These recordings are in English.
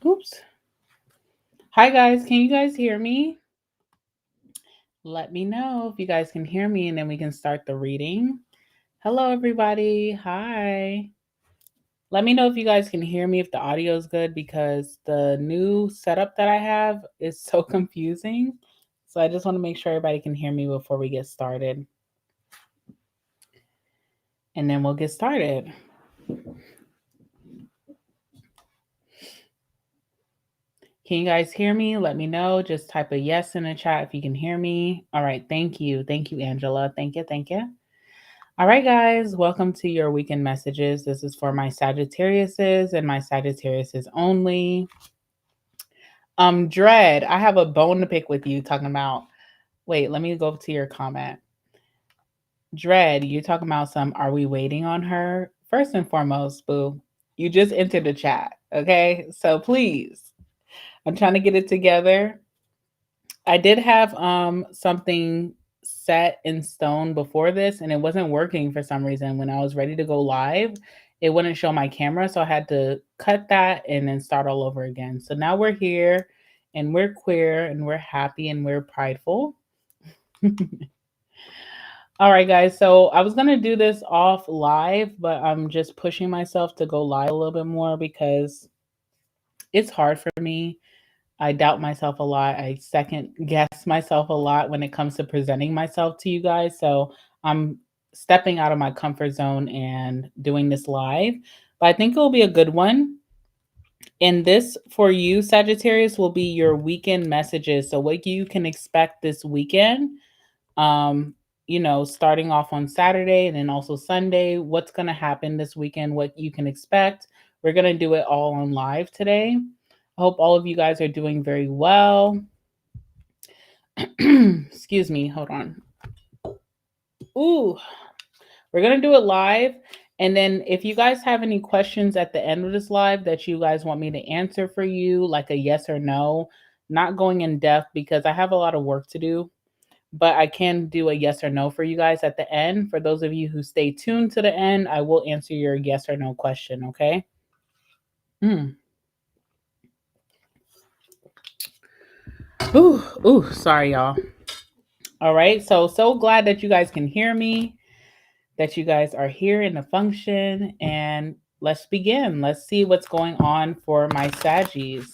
Oops. Hi, guys. Can you guys hear me? Let me know if you guys can hear me and then we can start the reading. Hello, everybody. Hi. Let me know if you guys can hear me, if the audio is good, because the new setup that I have is so confusing. So I just want to make sure everybody can hear me before we get started. And then we'll get started. Can you guys hear me? Let me know. Just type a yes in the chat if you can hear me. All right. Thank you. Thank you, Angela. Thank you. Thank you. All right, guys, welcome to your weekend messages. This is for my Sagittariuses and my Sagittariuses only. Dread, I have a bone to pick with you talking about, wait, let me go to your comment. Dread, you're talking about are we waiting on her? First and foremost, boo, you just entered the chat, okay? So please, I'm trying to get it together. I did have something set in stone before this and it wasn't working for some reason. When I was ready to go live, it wouldn't show my camera, so I had to cut that and then start all over again. So now we're here and we're queer and we're happy and we're prideful. All right, guys, so I was going to do this off live, but I'm just pushing myself to go live a little bit more because it's hard for me. I doubt myself a lot. I second guess myself a lot when it comes to presenting myself to you guys. So I'm stepping out of my comfort zone and doing this live. But I think it will be a good one. And this for you, Sagittarius, will be your weekend messages. So what you can expect this weekend. Starting off on Saturday and then also Sunday, what's going to happen this weekend, what you can expect. We're going to do it all on live today. I hope all of you guys are doing very well. Excuse me, hold on. Ooh, we're going to do it live. And then if you guys have any questions at the end of this live that you guys want me to answer for you, like a yes or no, not going in depth because I have a lot of work to do, but I can do a yes or no for you guys at the end. For those of you who stay tuned to the end, I will answer your yes or no question, okay? Ooh, sorry, y'all. All right, so glad that you guys can hear me, that you guys are here in the function, and let's begin. Let's see what's going on for my Saggies.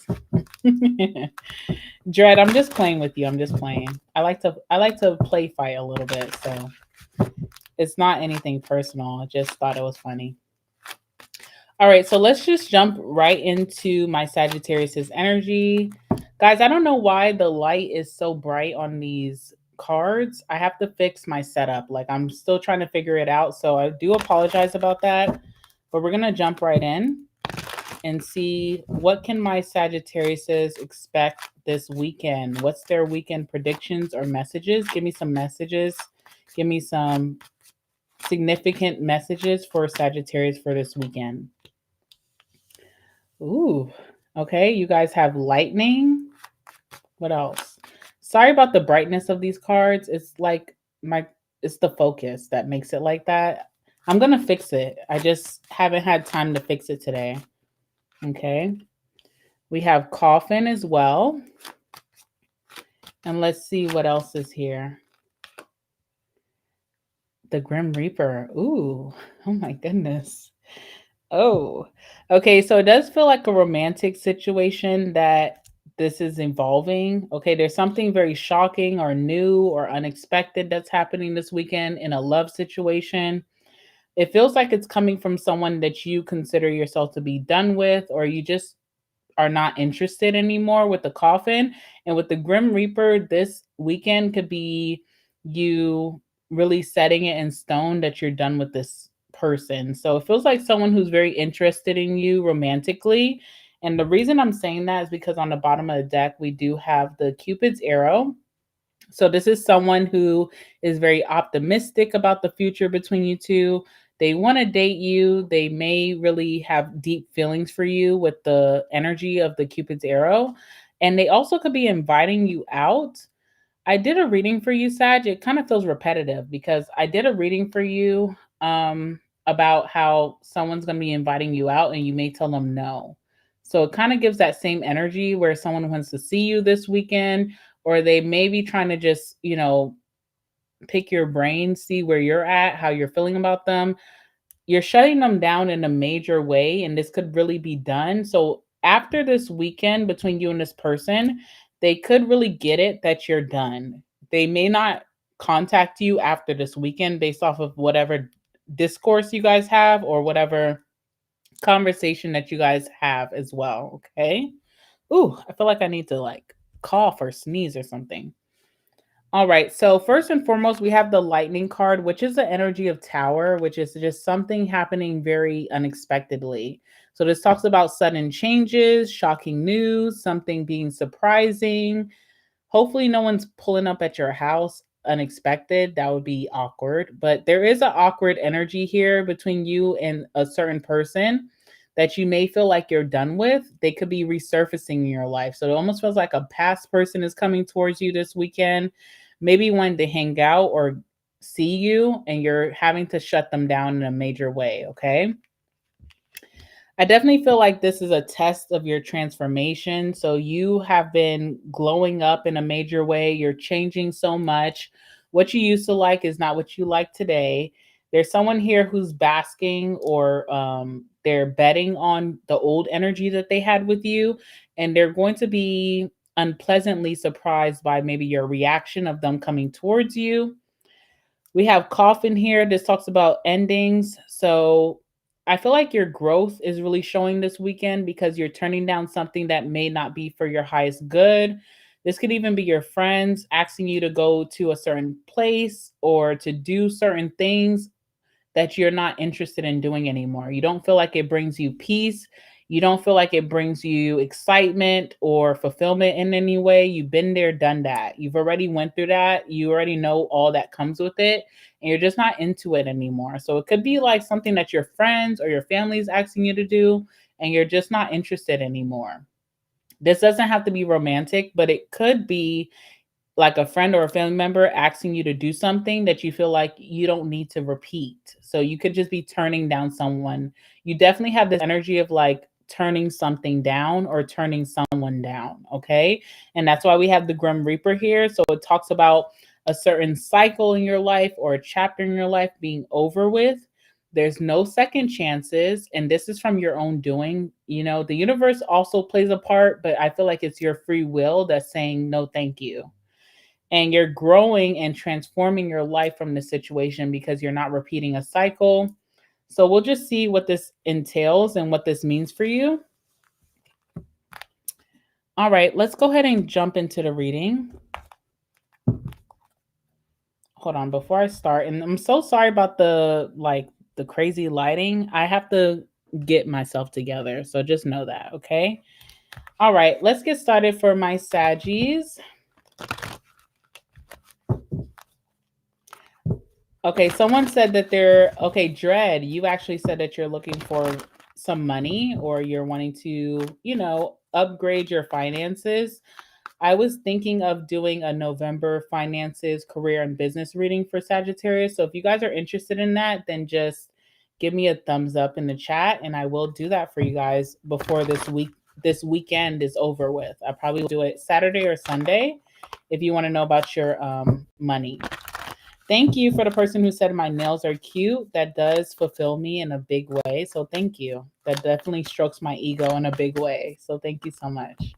Dread, I'm just playing with you. I'm just playing. I like to play fight a little bit, so it's not anything personal. I just thought it was funny. All right, so let's just jump right into my Sagittarius's energy. Guys, I don't know why the light is so bright on these cards. I have to fix my setup. Like I'm still trying to figure it out. So I do apologize about that. But we're going to jump right in and see what can my Sagittariuses expect this weekend. What's their weekend predictions or messages? Give me some messages. Give me some significant messages for Sagittarius for this weekend. Ooh, okay. You guys have lightning. What else? Sorry about the brightness of these cards. It's like it's the focus that makes it like that. I'm going to fix it. I just haven't had time to fix it today. Okay. We have coffin as well. And let's see what else is here. The Grim Reaper. Ooh, oh my goodness. Oh, okay. So it does feel like a romantic situation that this is involving. Okay, there's something very shocking or new or unexpected that's happening this weekend in a love situation. It feels like it's coming from someone that you consider yourself to be done with, or you just are not interested anymore with the coffin. And with the Grim Reaper, this weekend could be you really setting it in stone that you're done with this person. So it feels like someone who's very interested in you romantically. And the reason I'm saying that is because on the bottom of the deck, we do have the Cupid's arrow. So this is someone who is very optimistic about the future between you two. They want to date you. They may really have deep feelings for you with the energy of the Cupid's arrow. And they also could be inviting you out. I did a reading for you, Sag. It kind of feels repetitive because I did a reading for you about how someone's going to be inviting you out and you may tell them no. So it kind of gives that same energy where someone wants to see you this weekend, or they may be trying to just, pick your brain, see where you're at, how you're feeling about them. You're shutting them down in a major way, and this could really be done. So after this weekend between you and this person, they could really get it that you're done. They may not contact you after this weekend based off of whatever discourse you guys have or whatever conversation that you guys have as well. Okay. Ooh, I feel like I need to like cough or sneeze or something. All right. So first and foremost, we have the lightning card, which is the energy of tower, which is just something happening very unexpectedly. So this talks about sudden changes, shocking news, something being surprising. Hopefully no one's pulling up at your house unexpected. That would be awkward. But there is an awkward energy here between you and a certain person that you may feel like you're done with. They could be resurfacing in your life. So it almost feels like a past person is coming towards you this weekend, maybe wanting to hang out or see you, and you're having to shut them down in a major way. Okay. I definitely feel like this is a test of your transformation. So you have been glowing up in a major way. You're changing so much. What you used to like is not what you like today. There's someone here who's basking or they're betting on the old energy that they had with you, and they're going to be unpleasantly surprised by maybe your reaction of them coming towards you. We have coffin here. This talks about endings. So I feel like your growth is really showing this weekend because you're turning down something that may not be for your highest good. This could even be your friends asking you to go to a certain place or to do certain things that you're not interested in doing anymore. You don't feel like it brings you peace. You don't feel like it brings you excitement or fulfillment in any way. You've been there, done that. You've already went through that. You already know all that comes with it, and you're just not into it anymore. So it could be like something that your friends or your family is asking you to do, and you're just not interested anymore. This doesn't have to be romantic, but it could be like a friend or a family member asking you to do something that you feel like you don't need to repeat. So you could just be turning down someone. You definitely have this energy of like turning something down or turning someone down. Okay. And that's why we have the Grim Reaper here. So it talks about a certain cycle in your life or a chapter in your life being over with. There's no second chances. And this is from your own doing. The universe also plays a part, but I feel like it's your free will that's saying no, thank you, and you're growing and transforming your life from the situation because you're not repeating a cycle. So we'll just see what this entails and what this means for you. All right, let's go ahead and jump into the reading. Hold on, before I start, and I'm so sorry about the crazy lighting. I have to get myself together. So just know that, okay? All right, let's get started for my Saggies. Okay, someone said that Dread, you actually said that you're looking for some money or you're wanting to, upgrade your finances. I was thinking of doing a November finances, career, and business reading for Sagittarius. So if you guys are interested in that, then just give me a thumbs up in the chat and I will do that for you guys before this weekend is over with. I probably will do it Saturday or Sunday if you want to know about your money. Thank you for the person who said my nails are cute. That does fulfill me in a big way. So thank you. That definitely strokes my ego in a big way. So thank you so much.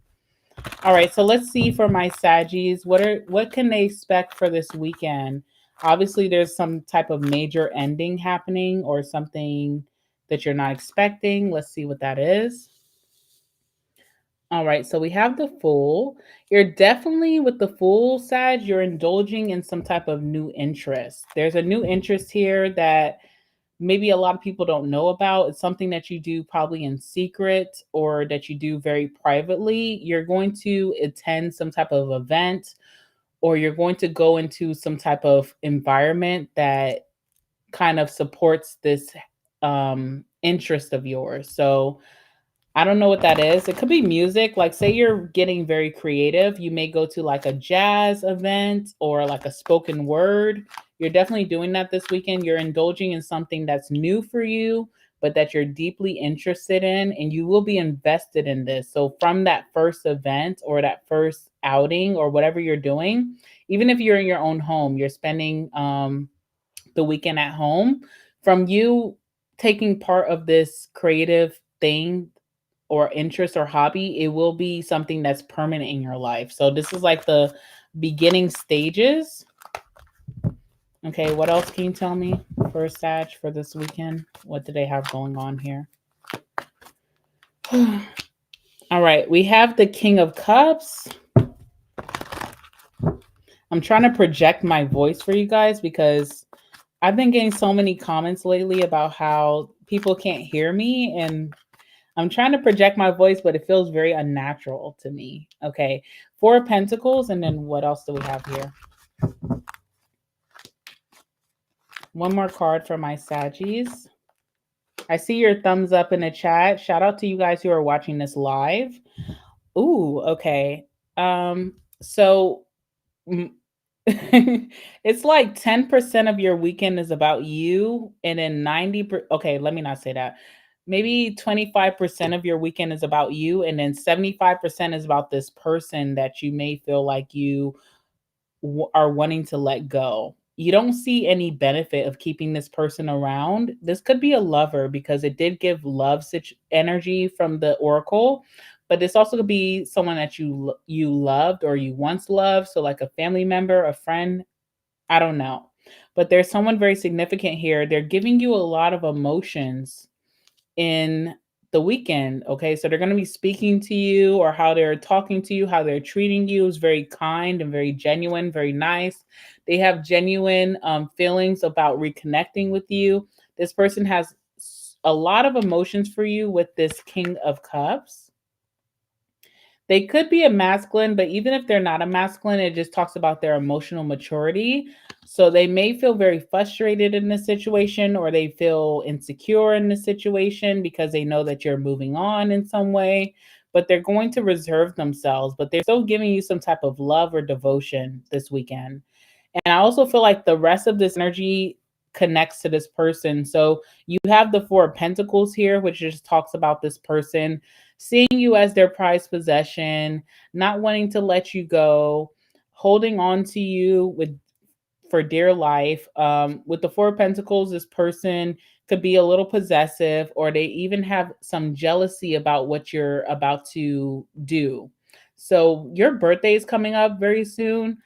All right, so let's see for my Saggies. What can they expect for this weekend? Obviously, there's some type of major ending happening or something that you're not expecting. Let's see what that is. All right, so we have the Fool. You're definitely with the Fool, Sag, you're indulging in some type of new interest. There's a new interest here that maybe a lot of people don't know about. It's something that you do probably in secret or that you do very privately. You're going to attend some type of event or you're going to go into some type of environment that kind of supports this interest of yours. So I don't know what that is. It could be music. Like, say you're getting very creative. You may go to like a jazz event or like a spoken word. You're definitely doing that this weekend. You're indulging in something that's new for you, but that you're deeply interested in, and you will be invested in this. So from that first event or that first outing or whatever you're doing, even if you're in your own home, you're spending the weekend at home, from you taking part of this creative thing or interest or hobby, it will be something that's permanent in your life. So this is like the beginning stages. Okay, what else can you tell me for Sag for this weekend? What do they have going on here? All right, we have the King of Cups. I'm trying to project my voice for you guys because I've been getting so many comments lately about how people can't hear me, and I'm trying to project my voice, but it feels very unnatural to me. Okay, Four of Pentacles, and then what else do we have here? One more card for my Saggies. I see your thumbs up in the chat. Shout out to you guys who are watching this live. Ooh, okay. So it's like 10% of your weekend is about you, and then okay, let me not say that. Maybe 25% of your weekend is about you, and then 75% is about this person that you may feel like you are wanting to let go. You don't see any benefit of keeping this person around. This could be a lover because it did give love energy from the oracle, but this also could be someone that you loved or you once loved, so like a family member, a friend, I don't know. But there's someone very significant here. They're giving you a lot of emotions in the weekend. Okay, so they're going to be speaking to you, or how they're talking to you, how they're treating you is very kind and very genuine, very nice. They have genuine feelings about reconnecting with you. This person has a lot of emotions for you with this King of Cups. They could be a masculine, but even if they're not a masculine, it just talks about their emotional maturity. So they may feel very frustrated in this situation, or they feel insecure in this situation because they know that you're moving on in some way, but they're going to reserve themselves, but they're still giving you some type of love or devotion this weekend. And I also feel like the rest of this energy connects to this person. So you have the Four of Pentacles here, which just talks about this person seeing you as their prized possession, not wanting to let you go, holding on to you for dear life. With the Four of Pentacles, this person could be a little possessive, or they even have some jealousy about what you're about to do. So your birthday is coming up very soon,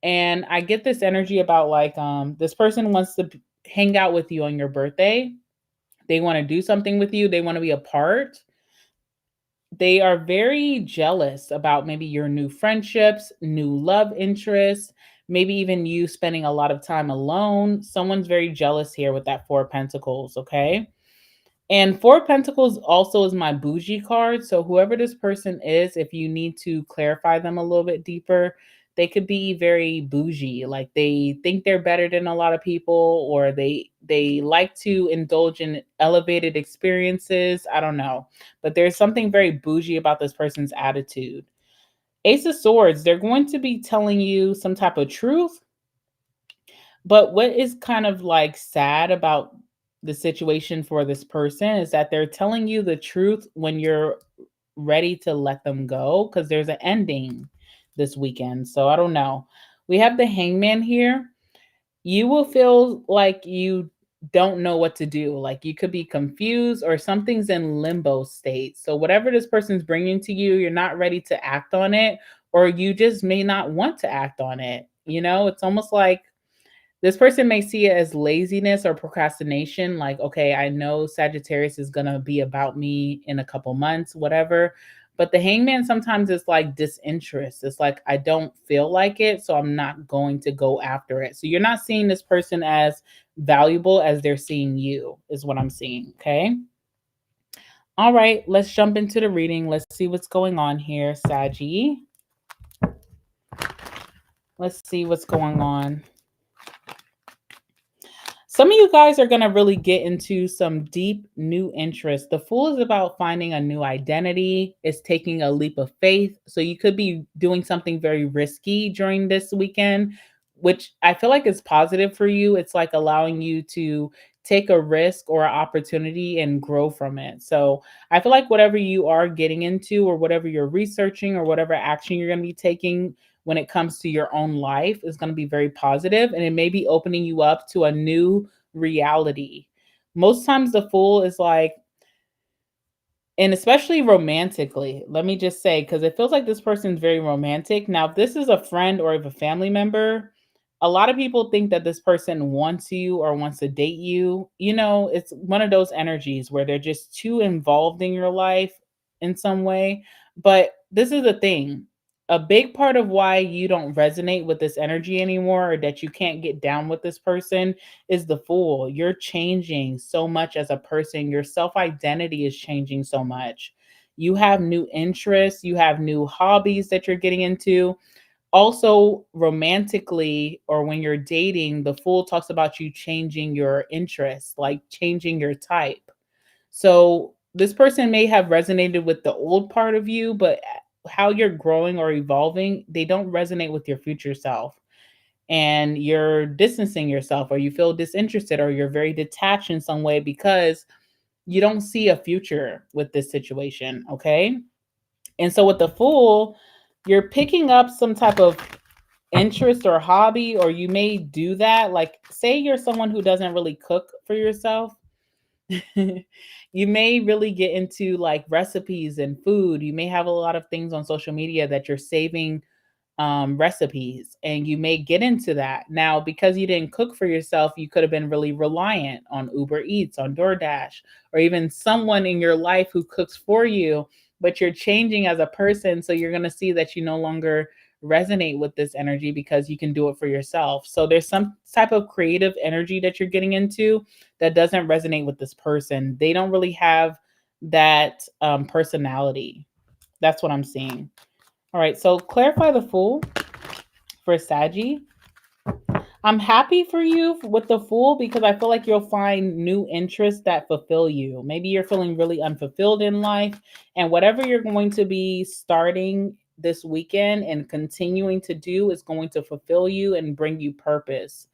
and I get this energy about like this person wants to hang out with you on your birthday. They want to do something with you. They want to be a part. They are very jealous about maybe your new friendships, new love interests, maybe even you spending a lot of time alone. Someone's very jealous here with that Four of Pentacles, okay? And Four of Pentacles also is my bougie card. So whoever this person is, if you need to clarify them a little bit deeper, they could be very bougie. Like they think they're better than a lot of people, or they like to indulge in elevated experiences. I don't know. But there's something very bougie about this person's attitude. Ace of Swords, they're going to be telling you some type of truth. But what is kind of like sad about the situation for this person is that they're telling you the truth when you're ready to let them go, because there's an ending this weekend. So I don't know. We have the Hangman here. You will feel like you don't know what to do. Like you could be confused, or something's in limbo state. So whatever this person's bringing to you, you're not ready to act on it, or you just may not want to act on it. You know, it's almost like this person may see it as laziness or procrastination. Like, okay, I know Sagittarius is going to be about me in a couple months, whatever. But the Hangman sometimes is like disinterest. It's like, I don't feel like it, so I'm not going to go after it. So you're not seeing this person as valuable as they're seeing you, is what I'm seeing. Okay. All right, let's jump into the reading. Let's see what's going on here, Saggy. Let's see what's going on. Some of you guys are going to really get into some deep new interest. The Fool is about finding a new identity. It's taking a leap of faith. So you could be doing something very risky during this weekend, which I feel like is positive for you. It's like allowing you to take a risk or an opportunity and grow from it. So I feel like whatever you are getting into, or whatever you're researching, or whatever action you're going to be taking when it comes to your own life is going to be very positive, and it may be opening you up to a new reality. Most times the Fool is like, and especially romantically, let me just say, because it feels like this person's very romantic. Now, if this is a friend or if a family member, a lot of people think that this person wants you or wants to date you. You know, it's one of those energies where they're just too involved in your life in some way. But this is the thing, a big part of why you don't resonate with this energy anymore, or that you can't get down with this person, is the Fool. You're changing so much as a person. Your self identity is changing so much. You have new interests, you have new hobbies that you're getting into. Also, romantically, or when you're dating, the Fool talks about you changing your interests, like changing your type. So, this person may have resonated with the old part of you, but how you're growing or evolving, they don't resonate with your future self, and you're distancing yourself, or you feel disinterested, or you're very detached in some way because you don't see a future with this situation. Okay. And so with the Fool, you're picking up some type of interest or hobby, or you may do that. Like, say you're someone who doesn't really cook for yourself. You may really get into like recipes and food. You may have a lot of things on social media that you're saving recipes, and you may get into that. Now, because you didn't cook for yourself, you could have been really reliant on Uber Eats, on DoorDash, or even someone in your life who cooks for you, but you're changing as a person. So you're going to see that you no longer resonate with this energy because you can do it for yourself. So there's some type of creative energy that you're getting into that doesn't resonate with this person. They don't really have that personality. That's what I'm seeing. All right, so clarify the Fool for Saggy. I'm happy for you with the Fool because I feel like you'll find new interests that fulfill you. Maybe you're feeling really unfulfilled in life, and whatever you're going to be starting this weekend and continuing to do is going to fulfill you and bring you purpose.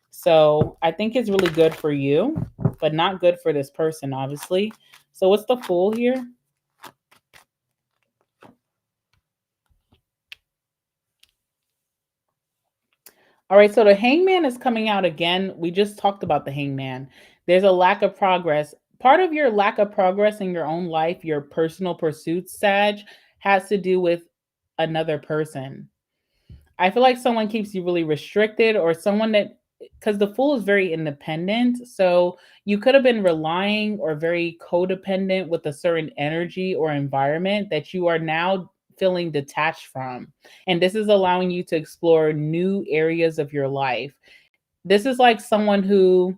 So I think it's really good for you, but not good for this person, obviously. So what's the Fool here? All right, so the Hangman is coming out again. We just talked about the Hangman. There's a lack of progress. Part of your lack of progress in your own life, your personal pursuits, Sag, has to do with another person. I feel like someone keeps you really restricted, or someone that, because the Fool is very independent. So you could have been relying or very codependent with a certain energy or environment that you are now feeling detached from. And this is allowing you to explore new areas of your life. This is like someone who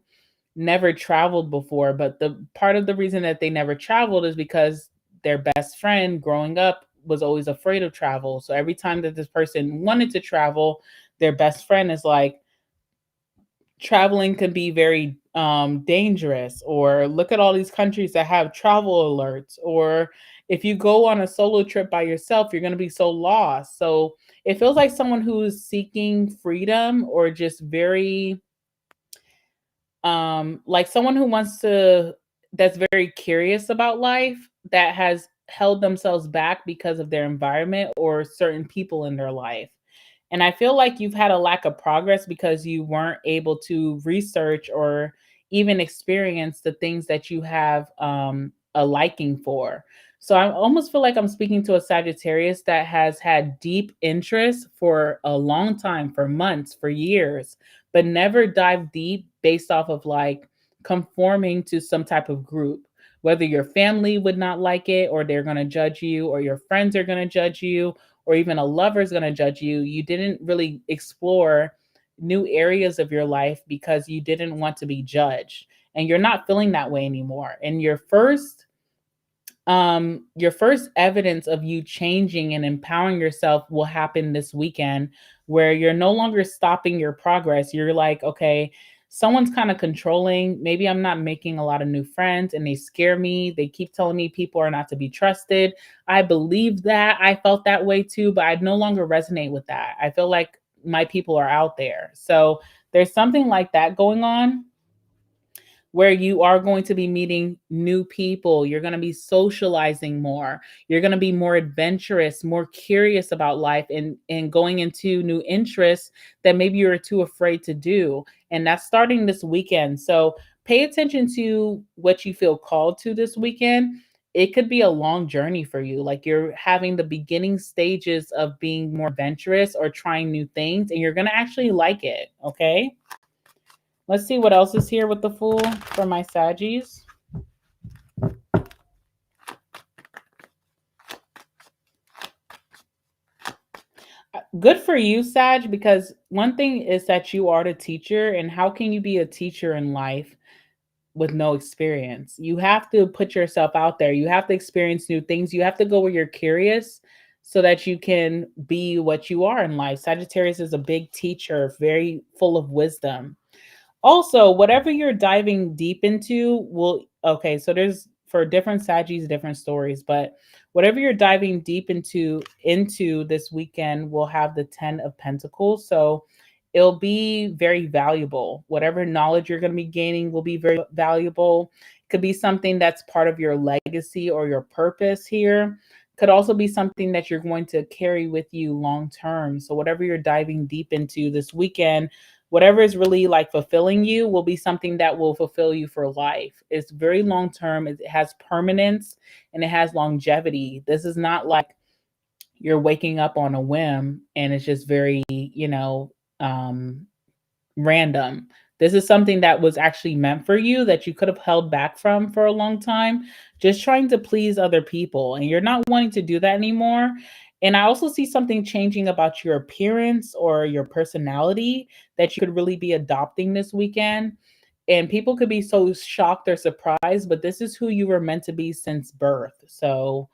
never traveled before, but the part of the reason that they never traveled is because their best friend growing up was always afraid of travel. So every time that this person wanted to travel, their best friend is like, traveling can be very dangerous, or look at all these countries that have travel alerts, or if you go on a solo trip by yourself, you're going to be so lost. So it feels like someone who's seeking freedom, or just very like someone who wants to, that's very curious about life, that has held themselves back because of their environment or certain people in their life. And I feel like you've had a lack of progress because you weren't able to research or even experience the things that you have a liking for. So I almost feel like I'm speaking to a Sagittarius that has had deep interest for a long time, for months, for years, but never dive deep based off of like conforming to some type of group. Whether your family would not like it, or they're going to judge you, or your friends are going to judge you, or even a lover is going to judge you. You didn't really explore new areas of your life because you didn't want to be judged. And you're not feeling that way anymore. And your first evidence of you changing and empowering yourself will happen this weekend, where you're no longer stopping your progress. You're like, okay, someone's kind of controlling. Maybe I'm not making a lot of new friends and they scare me. They keep telling me people are not to be trusted. I believe that. I felt that way too, but I no longer resonate with that. I feel like my people are out there. So there's something like that going on. where you are going to be meeting new people. You're going to be socializing more. You're going to be more adventurous, more curious about life, and going into new interests that maybe you're too afraid to do. And that's starting this weekend. So pay attention to what you feel called to this weekend. It could be a long journey for you. Like you're having the beginning stages of being more adventurous or trying new things, and you're going to actually like it. Okay. Let's see what else is here with the Fool for my Saggies. Good for you, Sag, because one thing is that you are the teacher, and how can you be a teacher in life with no experience? You have to put yourself out there. You have to experience new things. You have to go where you're curious so that you can be what you are in life. Sagittarius is a big teacher, very full of wisdom. Also, whatever you're diving deep into will okay, so there's for different Saggies, different stories, but whatever you're diving deep into this weekend will have the 10 of Pentacles. So it'll be very valuable. Whatever knowledge you're going to be gaining will be very valuable. Could be something that's part of your legacy or your purpose here. Could also be something that you're going to carry with you long term. So whatever you're diving deep into this weekend, whatever is really like fulfilling you will be something that will fulfill you for life. It's very long term. It has permanence and it has longevity. This is not like you're waking up on a whim and it's just very, um, random. This is something that was actually meant for you that you could have held back from for a long time, just trying to please other people. And you're not wanting to do that anymore. And I also see something changing about your appearance or your personality that you could really be adopting this weekend. And people could be so shocked or surprised, but this is who you were meant to be since birth. So,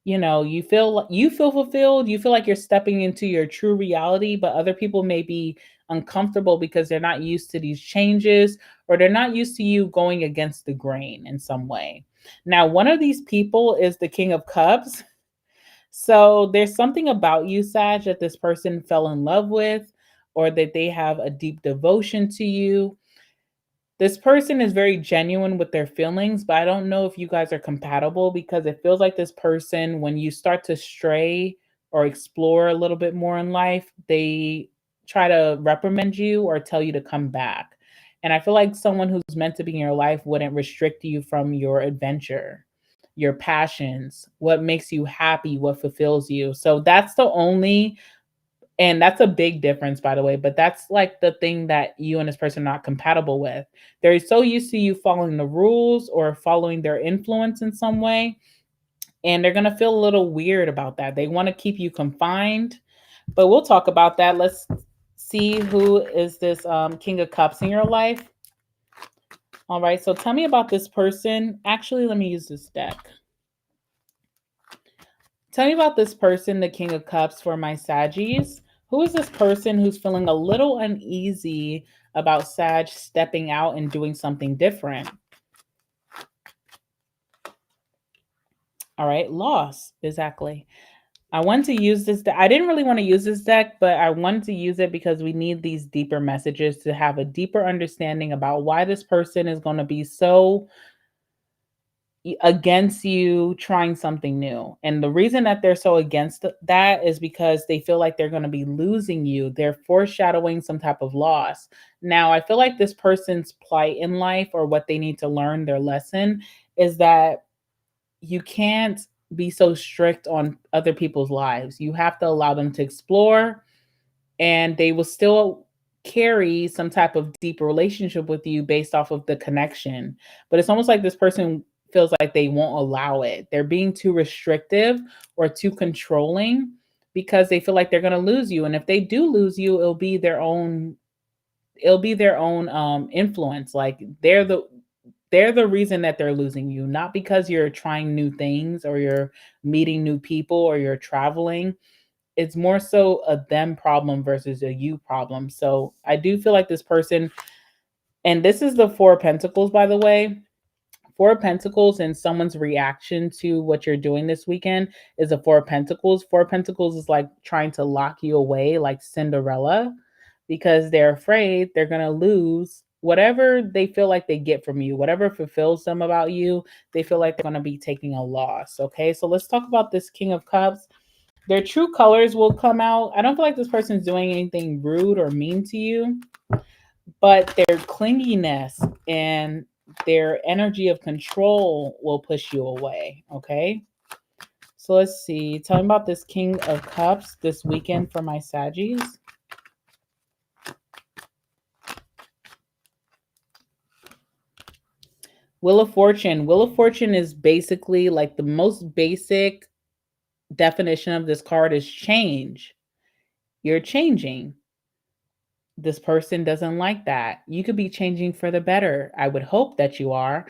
you feel fulfilled, you feel like you're stepping into your true reality, but other people may be uncomfortable because they're not used to these changes or they're not used to you going against the grain in some way. Now, one of these people is the King of Cups. So there's something about you, Sag, that this person fell in love with or that they have a deep devotion to you. This person is very genuine with their feelings, but I don't know if you guys are compatible because it feels like this person, when you start to stray or explore a little bit more in life, they try to reprimand you or tell you to come back. And I feel like someone who's meant to be in your life wouldn't restrict you from your adventure, your passions, what makes you happy, what fulfills you. So that's the only and that's a big difference, by the way, but that's like the thing that you and this person are not compatible with. They're so used to you following the rules or following their influence in some way, and they're going to feel a little weird about that. They want to keep you confined, but we'll talk about that. Let's see who is this King of Cups in your life. All right, so tell me about this person. Actually, let me use this deck. Tell me about this person, the King of Cups, for my Saggies. Who is this person who's feeling a little uneasy about Sag stepping out and doing something different? All right, loss. Exactly. I wanted to use this. I didn't really want to use this deck, but I wanted to use it because we need these deeper messages to have a deeper understanding about why this person is going to be so against you trying something new. And the reason that they're so against that is because they feel like they're going to be losing you. They're foreshadowing some type of loss. Now, I feel like this person's plight in life or what they need to learn, their lesson, is that you can't be so strict on other people's lives. You have to allow them to explore and they will still carry some type of deep relationship with you based off of the connection. But it's almost like this person feels like they won't allow it. They're being too restrictive or too controlling because they feel like they're going to lose you. And if they do lose you, it'll be their own influence. Like they're the reason that they're losing you, not because you're trying new things or you're meeting new people or you're traveling. It's more so a them problem versus a you problem. So I do feel like this person, and this is the Four of Pentacles, by the way. Four of Pentacles and someone's reaction to what you're doing this weekend is a Four of Pentacles. Four of Pentacles is like trying to lock you away, like Cinderella, because they're afraid they're going to lose whatever they feel like they get from you, whatever fulfills them about you, they feel like they're going to be taking a loss. Okay, so let's talk about this King of Cups. Their true colors will come out. I don't feel like this person's doing anything rude or mean to you, but their clinginess and their energy of control will push you away. Okay, so let's see. Tell me about this King of Cups this weekend for my Saggies. Wheel of Fortune. Wheel of Fortune is basically like the most basic definition of this card is change. You're changing. This person doesn't like that. You could be changing for the better. I would hope that you are.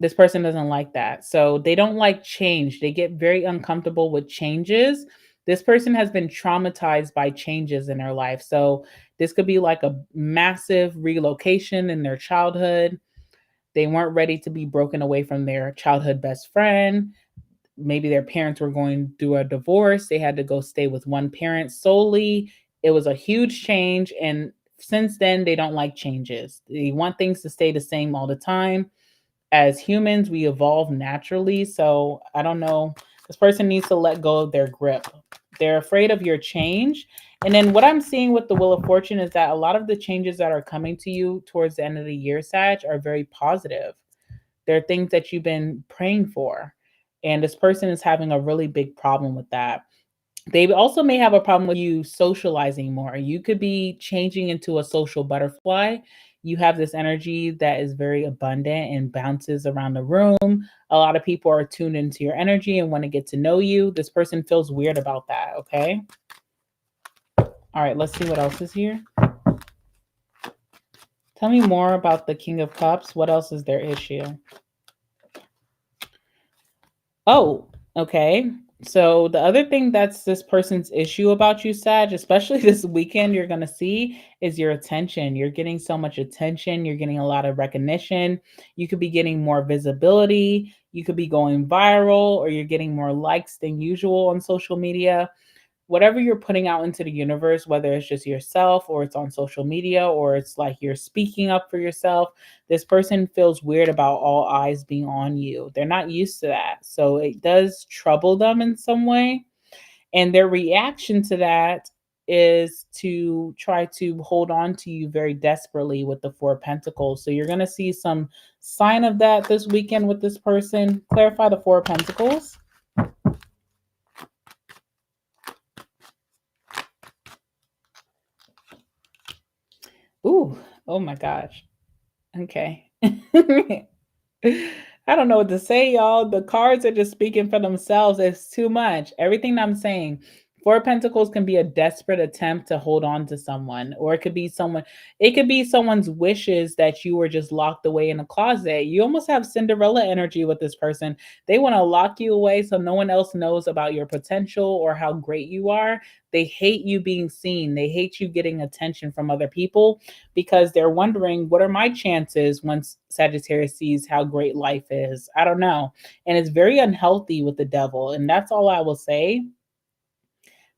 This person doesn't like that. So they don't like change. They get very uncomfortable with changes. This person has been traumatized by changes in their life. So this could be like a massive relocation in their childhood. They weren't ready to be broken away from their childhood best friend. Maybe their parents were going through a divorce. They had to go stay with one parent solely. It was a huge change. And since then, they don't like changes. They want things to stay the same all the time. As humans, we evolve naturally. So I don't know. This person needs to let go of their grip. They're afraid of your change. And then what I'm seeing with the Wheel of Fortune is that a lot of the changes that are coming to you towards the end of the year, Sag, are very positive. They're things that you've been praying for. And this person is having a really big problem with that. They also may have a problem with you socializing more. You could be changing into a social butterfly. You have this energy that is very abundant and bounces around the room. A lot of people are tuned into your energy and want to get to know you. This person feels weird about that, okay? All right, let's see what else is here. Tell me more about the King of Cups. What else is their issue? Oh, okay. So the other thing that's this person's issue about you, Sag, especially this weekend, you're going to see is your attention. You're getting so much attention. You're getting a lot of recognition. You could be getting more visibility. You could be going viral, or you're getting more likes than usual on social media. Whatever you're putting out into the universe, whether it's just yourself or it's on social media or it's like you're speaking up for yourself, this person feels weird about all eyes being on you. They're not used to that. So it does trouble them in some way. And their reaction to that is to try to hold on to you very desperately with the Four of Pentacles. So you're going to see some sign of that this weekend with this person. Clarify the Four of Pentacles. Ooh, oh my gosh. Okay. I don't know what to say, y'all. The cards are just speaking for themselves. It's too much. Everything I'm saying. Four of Pentacles can be a desperate attempt to hold on to someone, or it could be someone's wishes that you were just locked away in a closet. You almost have Cinderella energy with this person. They want to lock you away so no one else knows about your potential or how great you are. They hate you being seen. They hate you getting attention from other people because they're wondering, what are my chances once Sagittarius sees how great life is? I don't know. And it's very unhealthy with the devil. And that's all I will say.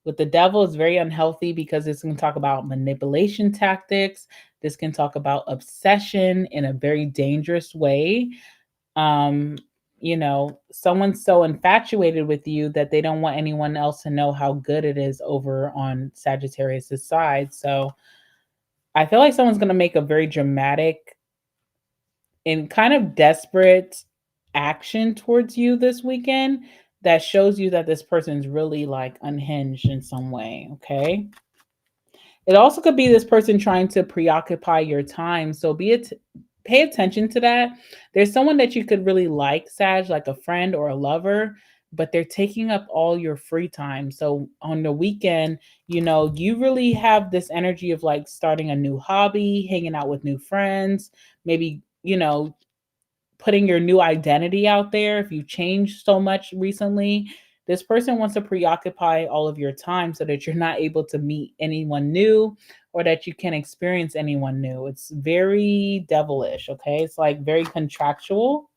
With the devil, it's very unhealthy because this can talk about manipulation tactics. This can talk about obsession in a very dangerous way. Um, Someone's so infatuated with you that they don't want anyone else to know how good it is over on Sagittarius's side. So I feel like someone's going to make a very dramatic and kind of desperate action towards you this weekend that shows you that this person's really like unhinged in some way. Okay. It also could be this person trying to preoccupy your time. So pay attention to that. There's someone that you could really like, Sag, like a friend or a lover, but they're taking up all your free time. So on the weekend, you really have this energy of like starting a new hobby, hanging out with new friends, maybe, putting your new identity out there. If you've changed so much recently, this person wants to preoccupy all of your time so that you're not able to meet anyone new or that you can experience anyone new. It's very devilish, okay? It's like very contractual.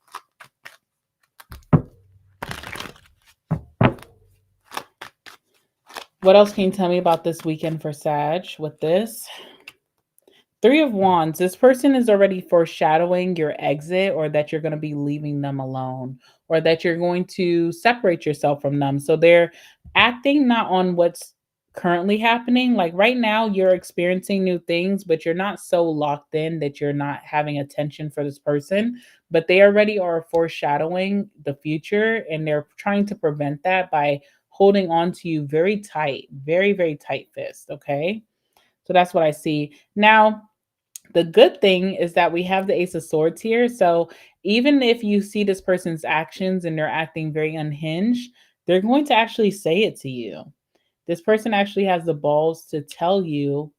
What else can you tell me about this weekend for Sag with this? Three of Wands. This person is already foreshadowing your exit, or that you're going to be leaving them alone, or that you're going to separate yourself from them. So they're acting not on what's currently happening. Like right now, you're experiencing new things, but you're not so locked in that you're not having attention for this person. But they already are foreshadowing the future, and they're trying to prevent that by holding on to you very tight, very, very tight fist. Okay. So that's what I see. Now, the good thing is that we have the Ace of Swords here. So even if you see this person's actions and they're acting very unhinged, they're going to actually say it to you. This person actually has the balls to tell you,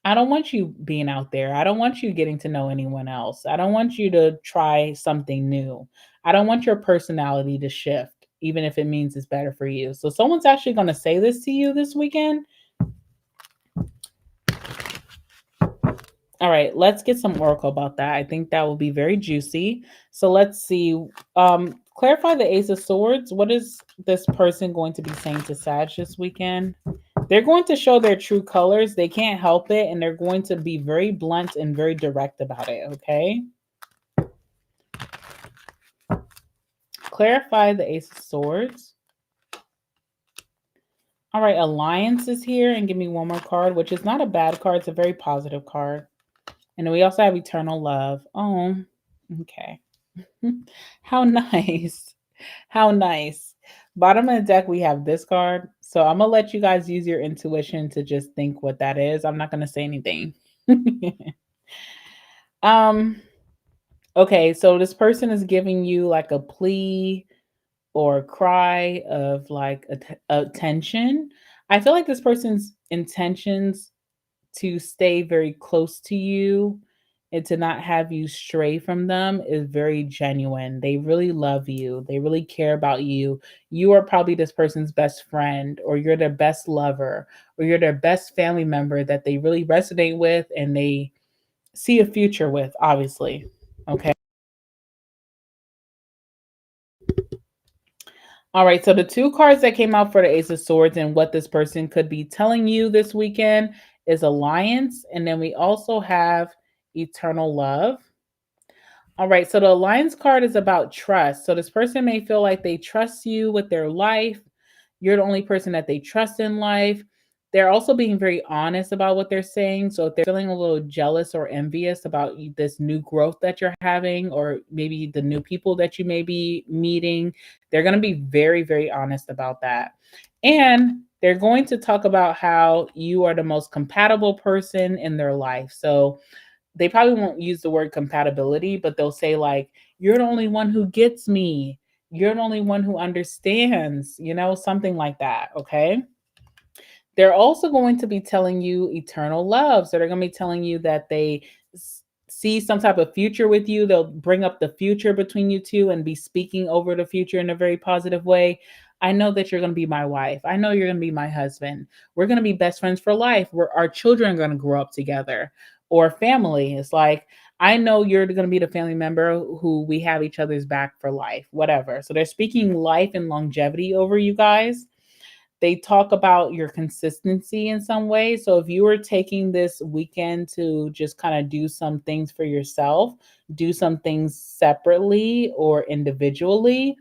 I don't want you being out there. I don't want you getting to know anyone else. I don't want you to try something new. I don't want your personality to shift, even if it means it's better for you. So someone's actually going to say this to you this weekend. All right, let's get some oracle about that. I think that will be very juicy. So let's see. Clarify the Ace of Swords. What is this person going to be saying to Sag this weekend? They're going to show their true colors. They can't help it, and they're going to be very blunt and very direct about it, okay? Clarify the Ace of Swords. All right, Alliance is here, and give me one more card, which is not a bad card. It's a very positive card. And then we also have Eternal Love. Oh, okay. How nice. How nice. Bottom of the deck, we have this card. So I'm going to let you guys use your intuition to just think what that is. I'm not going to say anything. Okay, so this person is giving you like a plea or a cry of like attention. I feel like this person's intentions to stay very close to you and to not have you stray from them is very genuine. They really love you. They really care about you. You are probably this person's best friend, or you're their best lover, or you're their best family member that they really resonate with and they see a future with, obviously. Okay. All right, so the two cards that came out for the Ace of Swords and what this person could be telling you this weekend is Alliance, and then we also have Eternal Love. All right, so the Alliance card is about trust. So this person may feel like they trust you with their life. You're the only person that they trust in life. They're also being very honest about what they're saying. So if they're feeling a little jealous or envious about this new growth that you're having, or maybe the new people that you may be meeting, they're going to be very, very honest about that. And they're going to talk about how you are the most compatible person in their life. So they probably won't use the word compatibility, but they'll say, like, you're the only one who gets me. You're the only one who understands, something like that. Okay. They're also going to be telling you eternal love. So they're going to be telling you that they see some type of future with you. They'll bring up the future between you two and be speaking over the future in a very positive way. I know that you're going to be my wife. I know you're going to be my husband. We're going to be best friends for life. Our children are going to grow up together. Or family. It's like, I know you're going to be the family member who we have each other's back for life, whatever. So they're speaking life and longevity over you guys. They talk about your consistency in some way. So if you were taking this weekend to just kind of do some things for yourself, do some things separately or individually,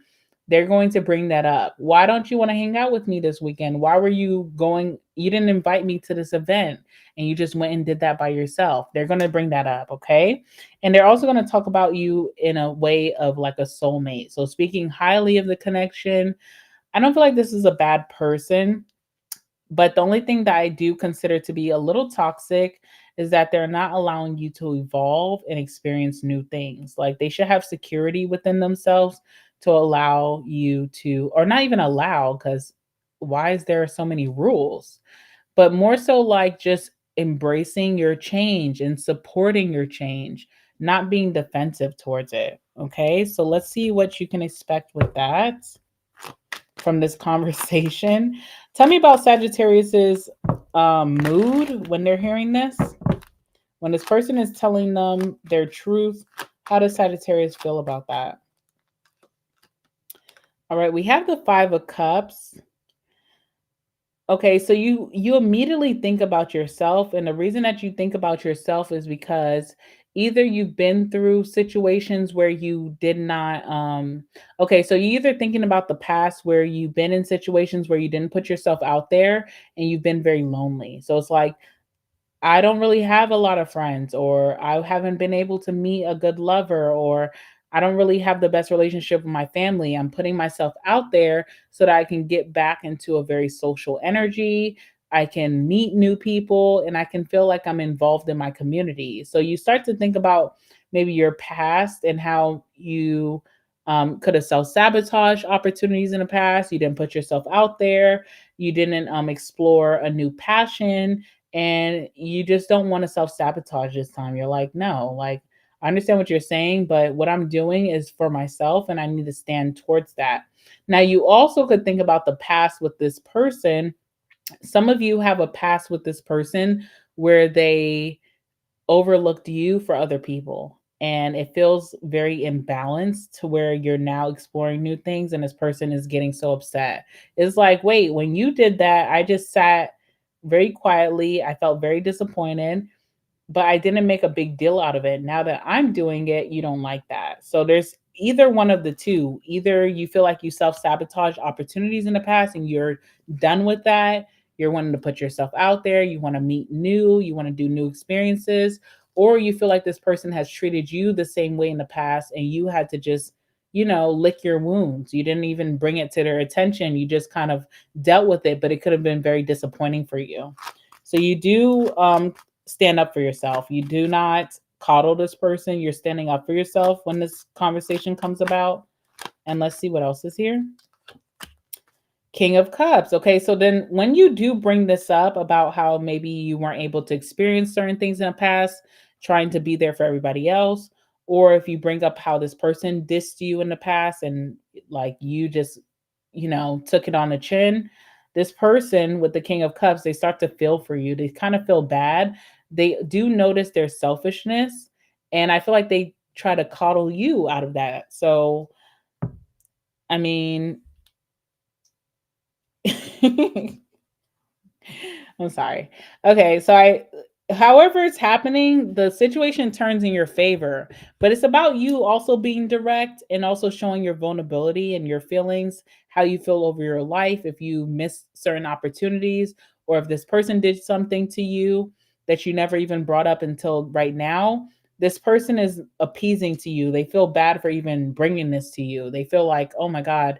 they're going to bring that up. Why don't you want to hang out with me this weekend? Why were you going? You didn't invite me to this event and you just went and did that by yourself. They're going to bring that up. Okay. And they're also going to talk about you in a way of like a soulmate. So speaking highly of the connection. I don't feel like this is a bad person, but the only thing that I do consider to be a little toxic is that they're not allowing you to evolve and experience new things. Like they should have security within themselves to allow you to, or not even allow, because why is there so many rules? But more so like just embracing your change and supporting your change, not being defensive towards it. Okay, so let's see what you can expect with that from this conversation. Tell me about Sagittarius's mood when they're hearing this. When this person is telling them their truth, how does Sagittarius feel about that? All right, we have the Five of Cups. Okay, so you immediately think about yourself, and the reason that you think about yourself is because either you've been through situations where you did not okay, so you either thinking about the past where you've been in situations where you didn't put yourself out there and you've been very lonely. So it's like I don't really have a lot of friends, or I haven't been able to meet a good lover, or I don't really have the best relationship with my family. I'm putting myself out there so that I can get back into a very social energy. I can meet new people and I can feel like I'm involved in my community. So you start to think about maybe your past and how you could have self sabotaged opportunities in the past. You didn't put yourself out there. You didn't explore a new passion, and you just don't want to self-sabotage this time. You're like, "No, like I understand what you're saying, but what I'm doing is for myself and I need to stand towards that." Now, you also could think about the past with this person. Some of you have a past with this person where they overlooked you for other people. And it feels very imbalanced to where you're now exploring new things and this person is getting so upset. It's like, wait, when you did that, I just sat very quietly. I felt very disappointed, but I didn't make a big deal out of it. Now that I'm doing it, you don't like that. So there's either one of the two. Either you feel like you self sabotage opportunities in the past and you're done with that. You're wanting to put yourself out there. You want to meet new. You want to do new experiences. Or you feel like this person has treated you the same way in the past and you had to just, lick your wounds. You didn't even bring it to their attention. You just kind of dealt with it, but it could have been very disappointing for you. So you do stand up for yourself. You do not coddle this person. You're standing up for yourself when this conversation comes about. And let's see what else is here. King of Cups. Okay, so then when you do bring this up about how maybe you weren't able to experience certain things in the past, trying to be there for everybody else, or if you bring up how this person dissed you in the past and like you just, took it on the chin, this person with the King of Cups, they start to feel for you. They kind of feel bad. They do notice their selfishness, and I feel like they try to coddle you out of that. So, I mean, I'm sorry. Okay, so however it's happening, the situation turns in your favor, but it's about you also being direct and also showing your vulnerability and your feelings, how you feel over your life, if you miss certain opportunities, or if this person did something to you that you never even brought up until right now. This person is appeasing to you. They feel bad for even bringing this to you. They feel like, oh my God,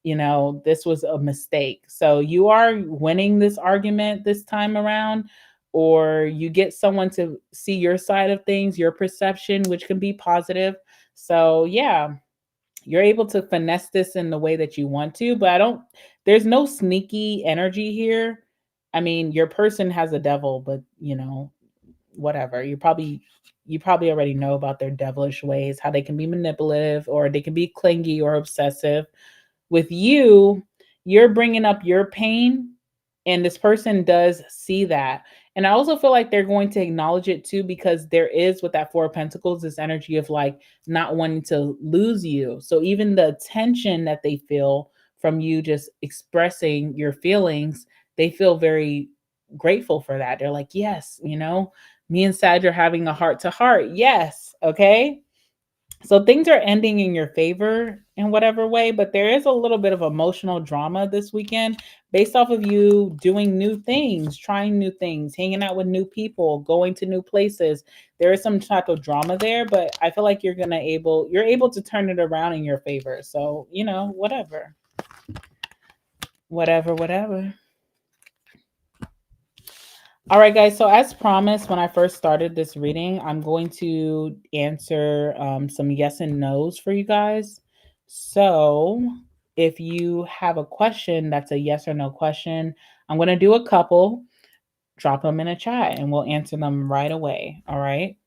this was a mistake. So you are winning this argument this time around, or you get someone to see your side of things, your perception, which can be positive. So, yeah, you're able to finesse this in the way that you want to, but there's no sneaky energy here. I mean, your person has a devil, but whatever. You probably already know about their devilish ways, how they can be manipulative or they can be clingy or obsessive. With you, you're bringing up your pain, and this person does see that. And I also feel like they're going to acknowledge it too, because there is with that Four of Pentacles this energy of like not wanting to lose you. So even the tension that they feel from you just expressing your feelings, they feel very grateful for that. They're like, yes, me and Sag are having a heart to heart. Yes. Okay. So things are ending in your favor in whatever way, but there is a little bit of emotional drama this weekend based off of you doing new things, trying new things, hanging out with new people, going to new places. There is some type of drama there, but I feel like you're able to turn it around in your favor. So, whatever. Whatever, whatever. All right, guys. So, as promised, when I first started this reading, I'm going to answer some yes and no's for you guys. So, if you have a question that's a yes or no question, I'm going to do a couple, drop them in a chat, and we'll answer them right away. All right.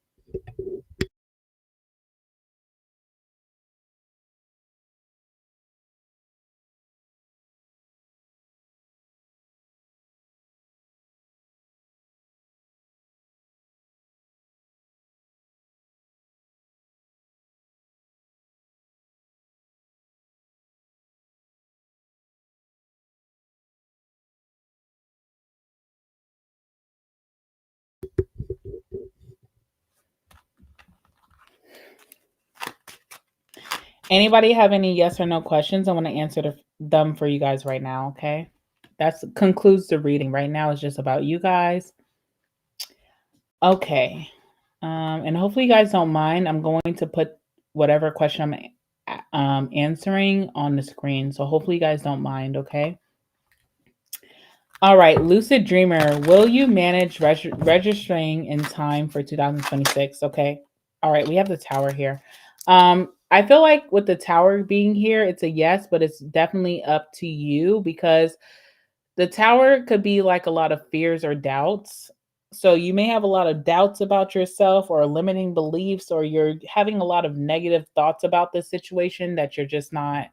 Anybody have any yes or no questions? I want to answer them for you guys right now, okay? That concludes the reading. Right now it's just about you guys. Okay. And hopefully you guys don't mind. I'm going to put whatever question I'm answering on the screen. So hopefully you guys don't mind, okay? All right, Lucid Dreamer, will you manage registering in time for 2026? Okay. All right, we have the tower here. I feel like with the tower being here, it's a yes, but it's definitely up to you because the tower could be like a lot of fears or doubts. So you may have a lot of doubts about yourself or limiting beliefs, or you're having a lot of negative thoughts about this situation that you're just not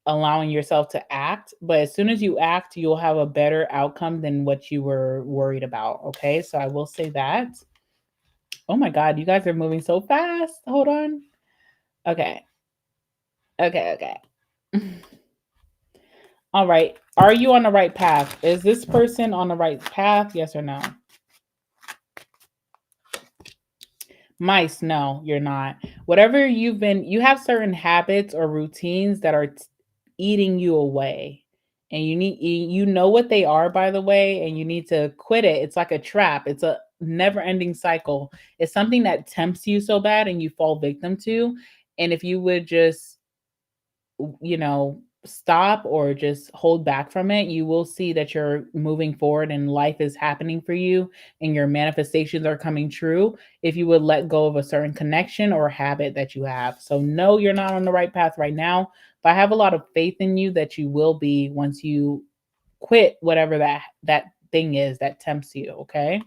allowing yourself to act. But as soon as you act, you'll have a better outcome than what you were worried about. Okay. So I will say that. Oh my God, you guys are moving so fast. Hold on. Okay. Okay. Okay. All right. Are you on the right path? Is this person on the right path? Yes or no? Mice, no, you're not. Whatever you have certain habits or routines that are eating you away. And you know what they are, by the way, and you need to quit it. It's like a trap. It's a never-ending cycle. It's something that tempts you so bad and you fall victim to. And if you would just stop or just hold back from it, you will see that you're moving forward and life is happening for you and your manifestations are coming true if you would let go of a certain connection or habit that you have. So, no, you're not on the right path right now, but I have a lot of faith in you that you will be once you quit whatever that thing is that tempts you, okay?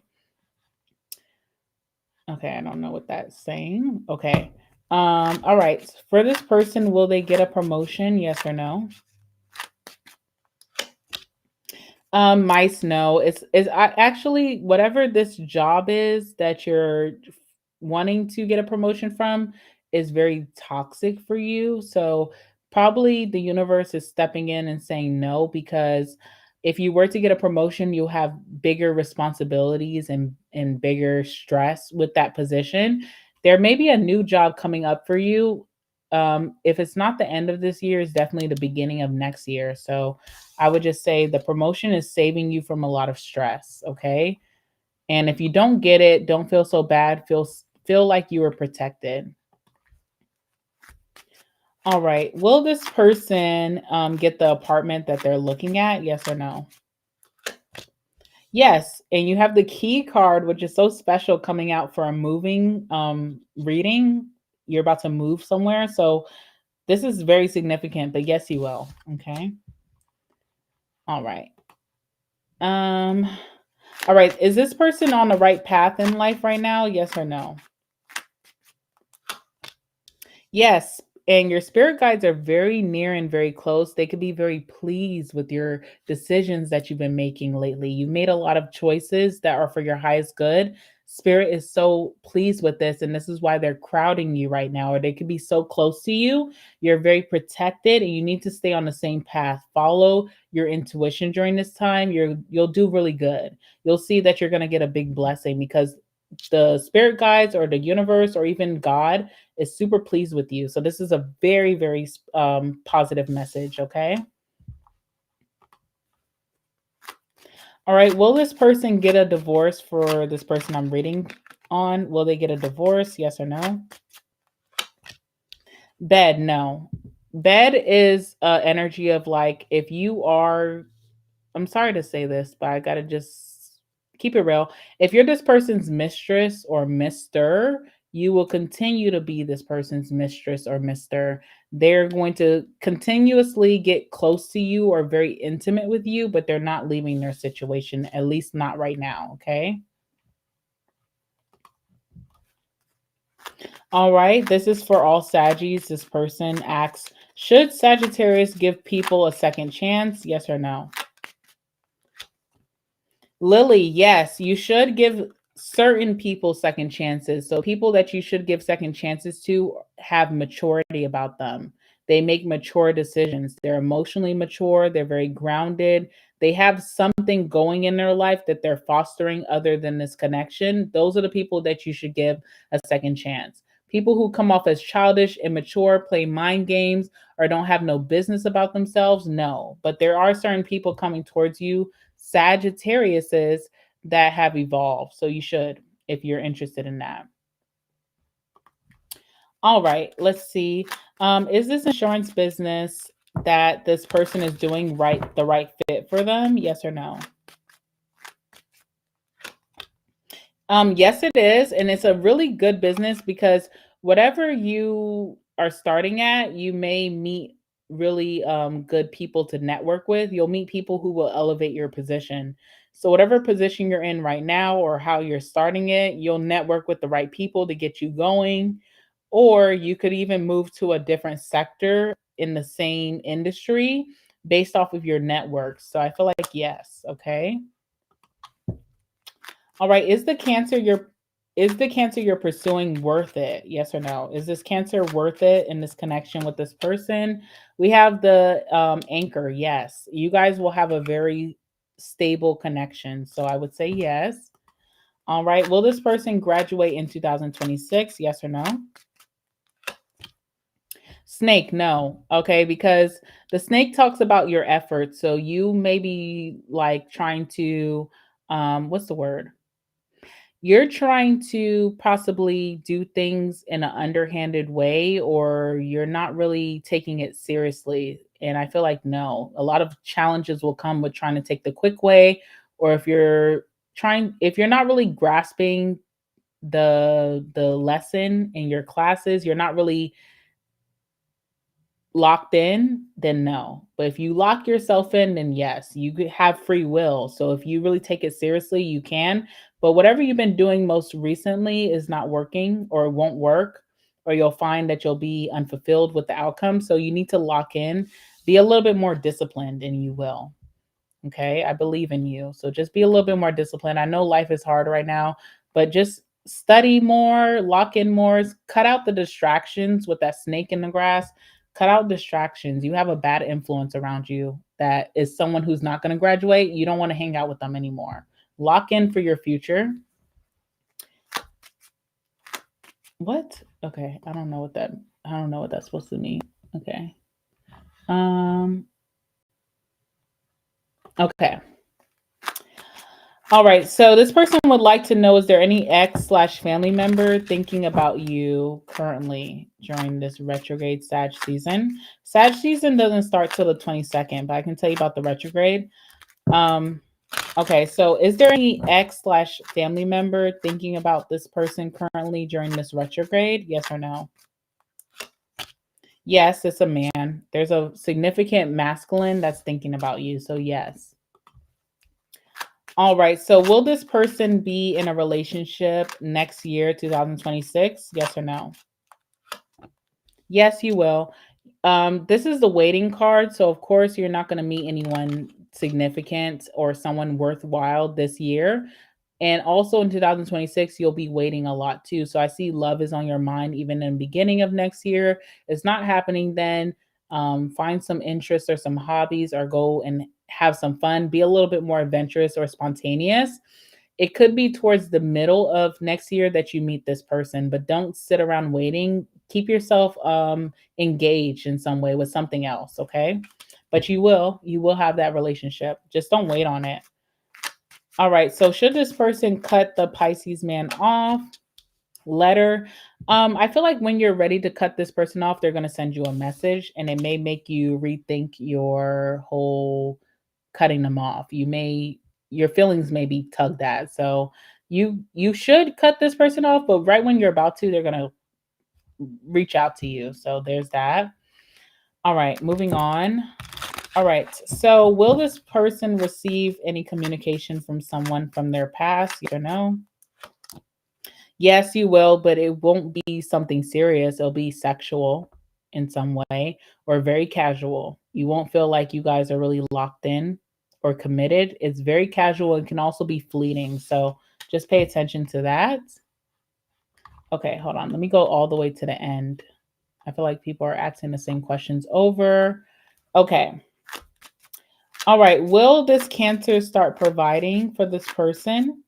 Okay, I don't know what that's saying. Okay. All right. For this person, will they get a promotion? Yes or no? Mice, no. Actually whatever this job is that you're wanting to get a promotion from is very toxic for you. So probably the universe is stepping in and saying no, because if you were to get a promotion, you'll have bigger responsibilities and bigger stress with that position. There may be a new job coming up for you. If it's not the end of this year, it's definitely the beginning of next year. So I would just say the promotion is saving you from a lot of stress, okay? And if you don't get it, don't feel so bad. Feel like you were protected. All right. Will this person get the apartment that they're looking at? Yes or no? Yes. And you have the key card, which is so special, coming out for a moving reading. You're about to move somewhere. So this is very significant, but yes, you will. Okay. All right. Um, all right. Is this person on the right path in life right now? Yes or no? Yes, and your spirit guides are very near and very close. They could be very pleased with your decisions that you've been making lately. You've made a lot of choices that are for your highest good. Spirit is so pleased with this, and this is why they're crowding you right now, or they could be so close to you. You're very protected, and you need to stay on the same path. Follow your intuition during this time. You'll do really good. You'll see that you're going to get a big blessing because the spirit guides or the universe or even God is super pleased with you. So this is a very, very positive message. Okay. All right. Will this person get a divorce for this person I'm reading on? Will they get a divorce? Yes or no? Bed, no. Bed is energy of like if you are, I'm sorry to say this, but I gotta just keep it real. If you're this person's mistress or mister, you will continue to be this person's mistress or mister. They're going to continuously get close to you or very intimate with you, but they're not leaving their situation, at least not right now. Okay. All right. This is for all Saggies. This person asks, should Sagittarius give people a second chance? Yes or no? Lily, yes, you should give certain people second chances. So people that you should give second chances to have maturity about them. They make mature decisions. They're emotionally mature, they're very grounded. They have something going in their life that they're fostering other than this connection. Those are the people that you should give a second chance. People who come off as childish, immature, play mind games, or don't have no business about themselves, no. But there are certain people coming towards you, Sagittariuses, that have evolved. So you should, if you're interested in that. All right, let's see. Is this insurance business that this person is doing the right fit for them? Yes or no? Yes, it is, and it's a really good business because whatever you are starting at, you may meet really good people to network with. You'll meet people who will elevate your position. So whatever position you're in right now or how you're starting it, you'll network with the right people to get you going, or you could even move to a different sector in the same industry based off of your network. So I feel like yes, okay. All right, is the cancer you're pursuing worth it? Yes or no? Is this cancer worth it in this connection with this person? We have the anchor. Yes. You guys will have a very stable connection. So I would say yes. All right. Will this person graduate in 2026? Yes or no? Snake, no. Okay, because the snake talks about your efforts. So you may be like trying to what's the word? You're trying to possibly do things in an underhanded way, or you're not really taking it seriously. And I feel like no, a lot of challenges will come with trying to take the quick way, or if you're not really grasping the lesson in your classes, you're not really locked in, then no. But if you lock yourself in, then yes, you have free will. So if you really take it seriously, you can. But whatever you've been doing most recently is not working or it won't work, or you'll find that you'll be unfulfilled with the outcome. So you need to lock in, be a little bit more disciplined, and you will. Okay. I believe in you. So just be a little bit more disciplined. I know life is hard right now, but just study more, lock in more, cut out the distractions with that snake in the grass. Cut out distractions. You have a bad influence around you that is someone who's not going to graduate. You don't want to hang out with them anymore. Lock in for your future. What? Okay. I don't know what that's supposed to mean. Okay. Okay. All right. So this person would like to know, is there any ex/family member thinking about you currently during this retrograde Sag season? Sag season doesn't start till the 22nd, but I can tell you about the retrograde. Okay. So is there any ex/family member thinking about this person currently during this retrograde? Yes or no? Yes, it's a man. There's a significant masculine that's thinking about you. So yes. All right. So will this person be in a relationship next year, 2026? Yes or no? Yes, you will. This is the waiting card. So of course you're not going to meet anyone significant or someone worthwhile this year. And also in 2026, you'll be waiting a lot too. So I see love is on your mind even in the beginning of next year. It's not happening then. Find some interests or some hobbies or go and have some fun. Be a little bit more adventurous or spontaneous. It could be towards the middle of next year that you meet this person, but don't sit around waiting. Keep yourself engaged in some way with something else, okay? But you will have that relationship. Just don't wait on it. All right. So should this person cut the Pisces man off? Letter. I feel like when you're ready to cut this person off, they're gonna send you a message and it may make you rethink your whole cutting them off. Your feelings may be tugged at. So you should cut this person off, but right when you're about to, they're gonna reach out to you. So there's that. All right, moving on. All right. So, will this person receive any communication from someone from their past? Yes or no? Yes, you will, but it won't be something serious. It'll be sexual in some way or very casual. You won't feel like you guys are really locked in or committed. It's very casual and can also be fleeting. So, just pay attention to that. Okay, hold on. Let me go all the way to the end. I feel like people are asking the same questions over. Okay. All right. Will this Cancer start providing for this person?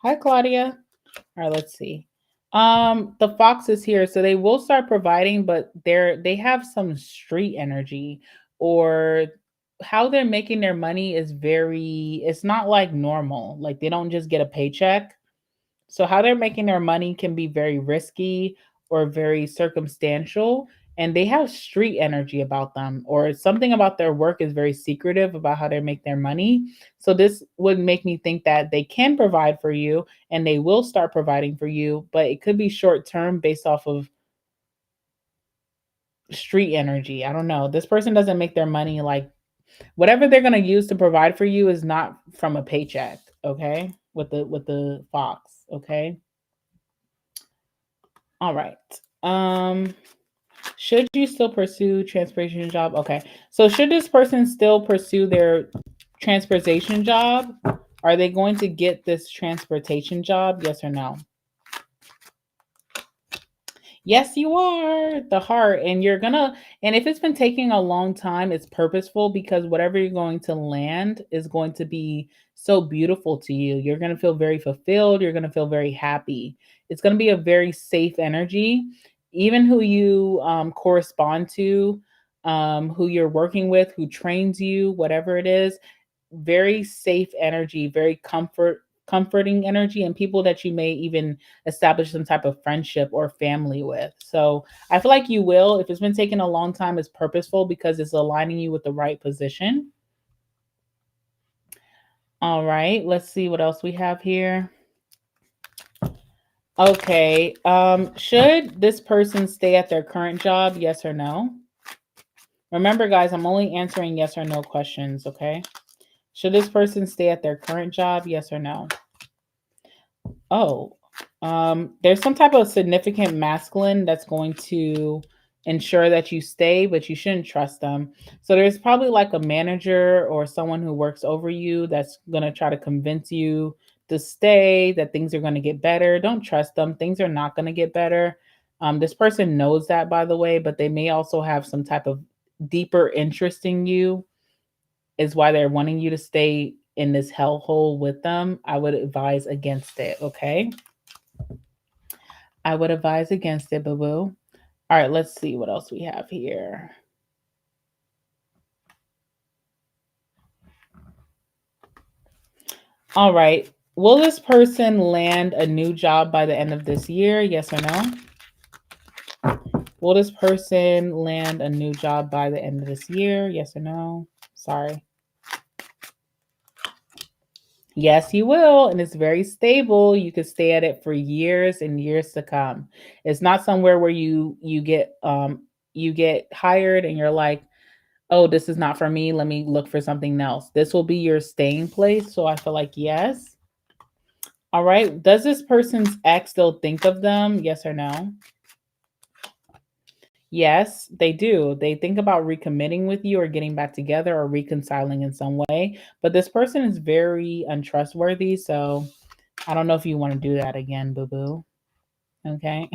Hi, Claudia. All right, let's see. The fox is here, so they will start providing, but they have some street energy, or how they're making their money is very, it's not like normal. Like they don't just get a paycheck. So how they're making their money can be very risky or very circumstantial, and they have street energy about them, or something about their work is very secretive about how they make their money. So this would make me think that they can provide for you and they will start providing for you, but it could be short term based off of street energy. I don't know. This person doesn't make their money like whatever they're going to use to provide for you is not from a paycheck, okay? With the fox, okay? All right. Should you still pursue transportation job? Okay. So should this person still pursue their transportation job? Are they going to get this transportation job? Yes or no? Yes, you are the heart, and you're gonna, and if it's been taking a long time, it's purposeful because whatever you're going to land is going to be so beautiful to you. You're gonna feel very fulfilled, you're gonna feel very happy. It's gonna be a very safe energy. Even who you correspond to, who you're working with, who trains you, whatever it is, very safe energy, very comforting energy, and people that you may even establish some type of friendship or family with. So I feel like you will. If it's been taking a long time, it's purposeful because it's aligning you with the right position. All right, let's see what else we have here. Okay, should this person stay at their current job? Yes or no? Remember, guys, I'm only answering yes or no questions, okay? Should this person stay at their current job? Yes or no? Oh, there's some type of significant masculine that's going to ensure that you stay, but you shouldn't trust them. So there's probably like a manager or someone who works over you that's going to try to convince you to stay, that things are going to get better. Don't trust them. Things are not going to get better. This person knows that, by the way, but they may also have some type of deeper interest in you, is why they're wanting you to stay in this hellhole with them. I would advise against it, okay? I would advise against it, boo boo. All right, let's see what else we have here. All right. Will this person land a new job by the end of this year? Yes or no? Will this person land a new job by the end of this year? Yes or no? Sorry. Yes, you will. And it's very stable. You could stay at it for years and years to come. It's not somewhere where you get hired and you're like, oh, this is not for me. Let me look for something else. This will be your staying place. So I feel like yes. All right. Does this person's ex still think of them? Yes or no? Yes, they do. They think about recommitting with you or getting back together or reconciling in some way. But this person is very untrustworthy. So I don't know if you want to do that again, boo boo. Okay.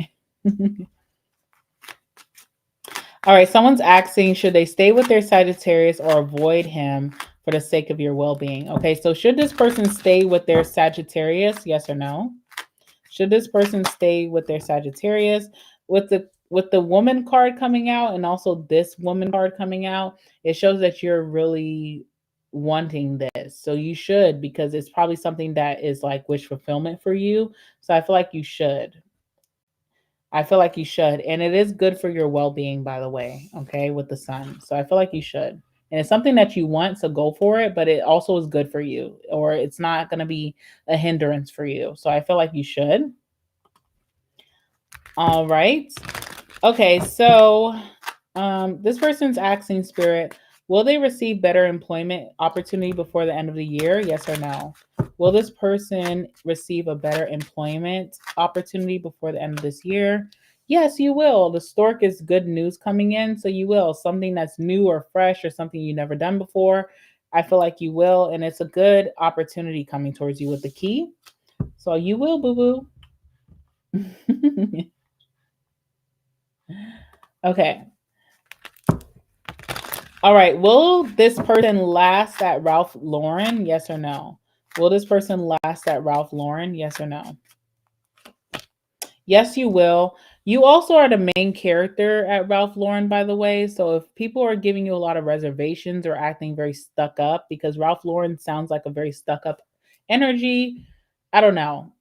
All right. Someone's asking, should they stay with their Sagittarius or avoid him for the sake of your well being? Okay. So should this person stay with their Sagittarius? Yes or no? Should this person stay with their Sagittarius? With the woman card coming out and also this woman card coming out, it shows that you're really wanting this. So you should, because it's probably something that is like wish fulfillment for you. So I feel like you should. I feel like you should. And it is good for your well-being, by the way, okay, with the sun. So I feel like you should. And it's something that you want, so go for it, but it also is good for you, or it's not going to be a hindrance for you. So I feel like you should. All right. Okay, so this person's asking spirit, will they receive better employment opportunity before the end of the year? Yes or no? Will this person receive a better employment opportunity before the end of this year? Yes, you will. The stork is good news coming in, so you will. Something that's new or fresh or something you've never done before. I feel like you will, and it's a good opportunity coming towards you with the key. So you will, boo boo. Okay. All right. Will this person last at Ralph Lauren? Yes or no? Will this person last at Ralph Lauren? Yes or no? Yes, you will. You also are the main character at Ralph Lauren, by the way. So if people are giving you a lot of reservations or acting very stuck up, because Ralph Lauren sounds like a very stuck up energy, I don't know,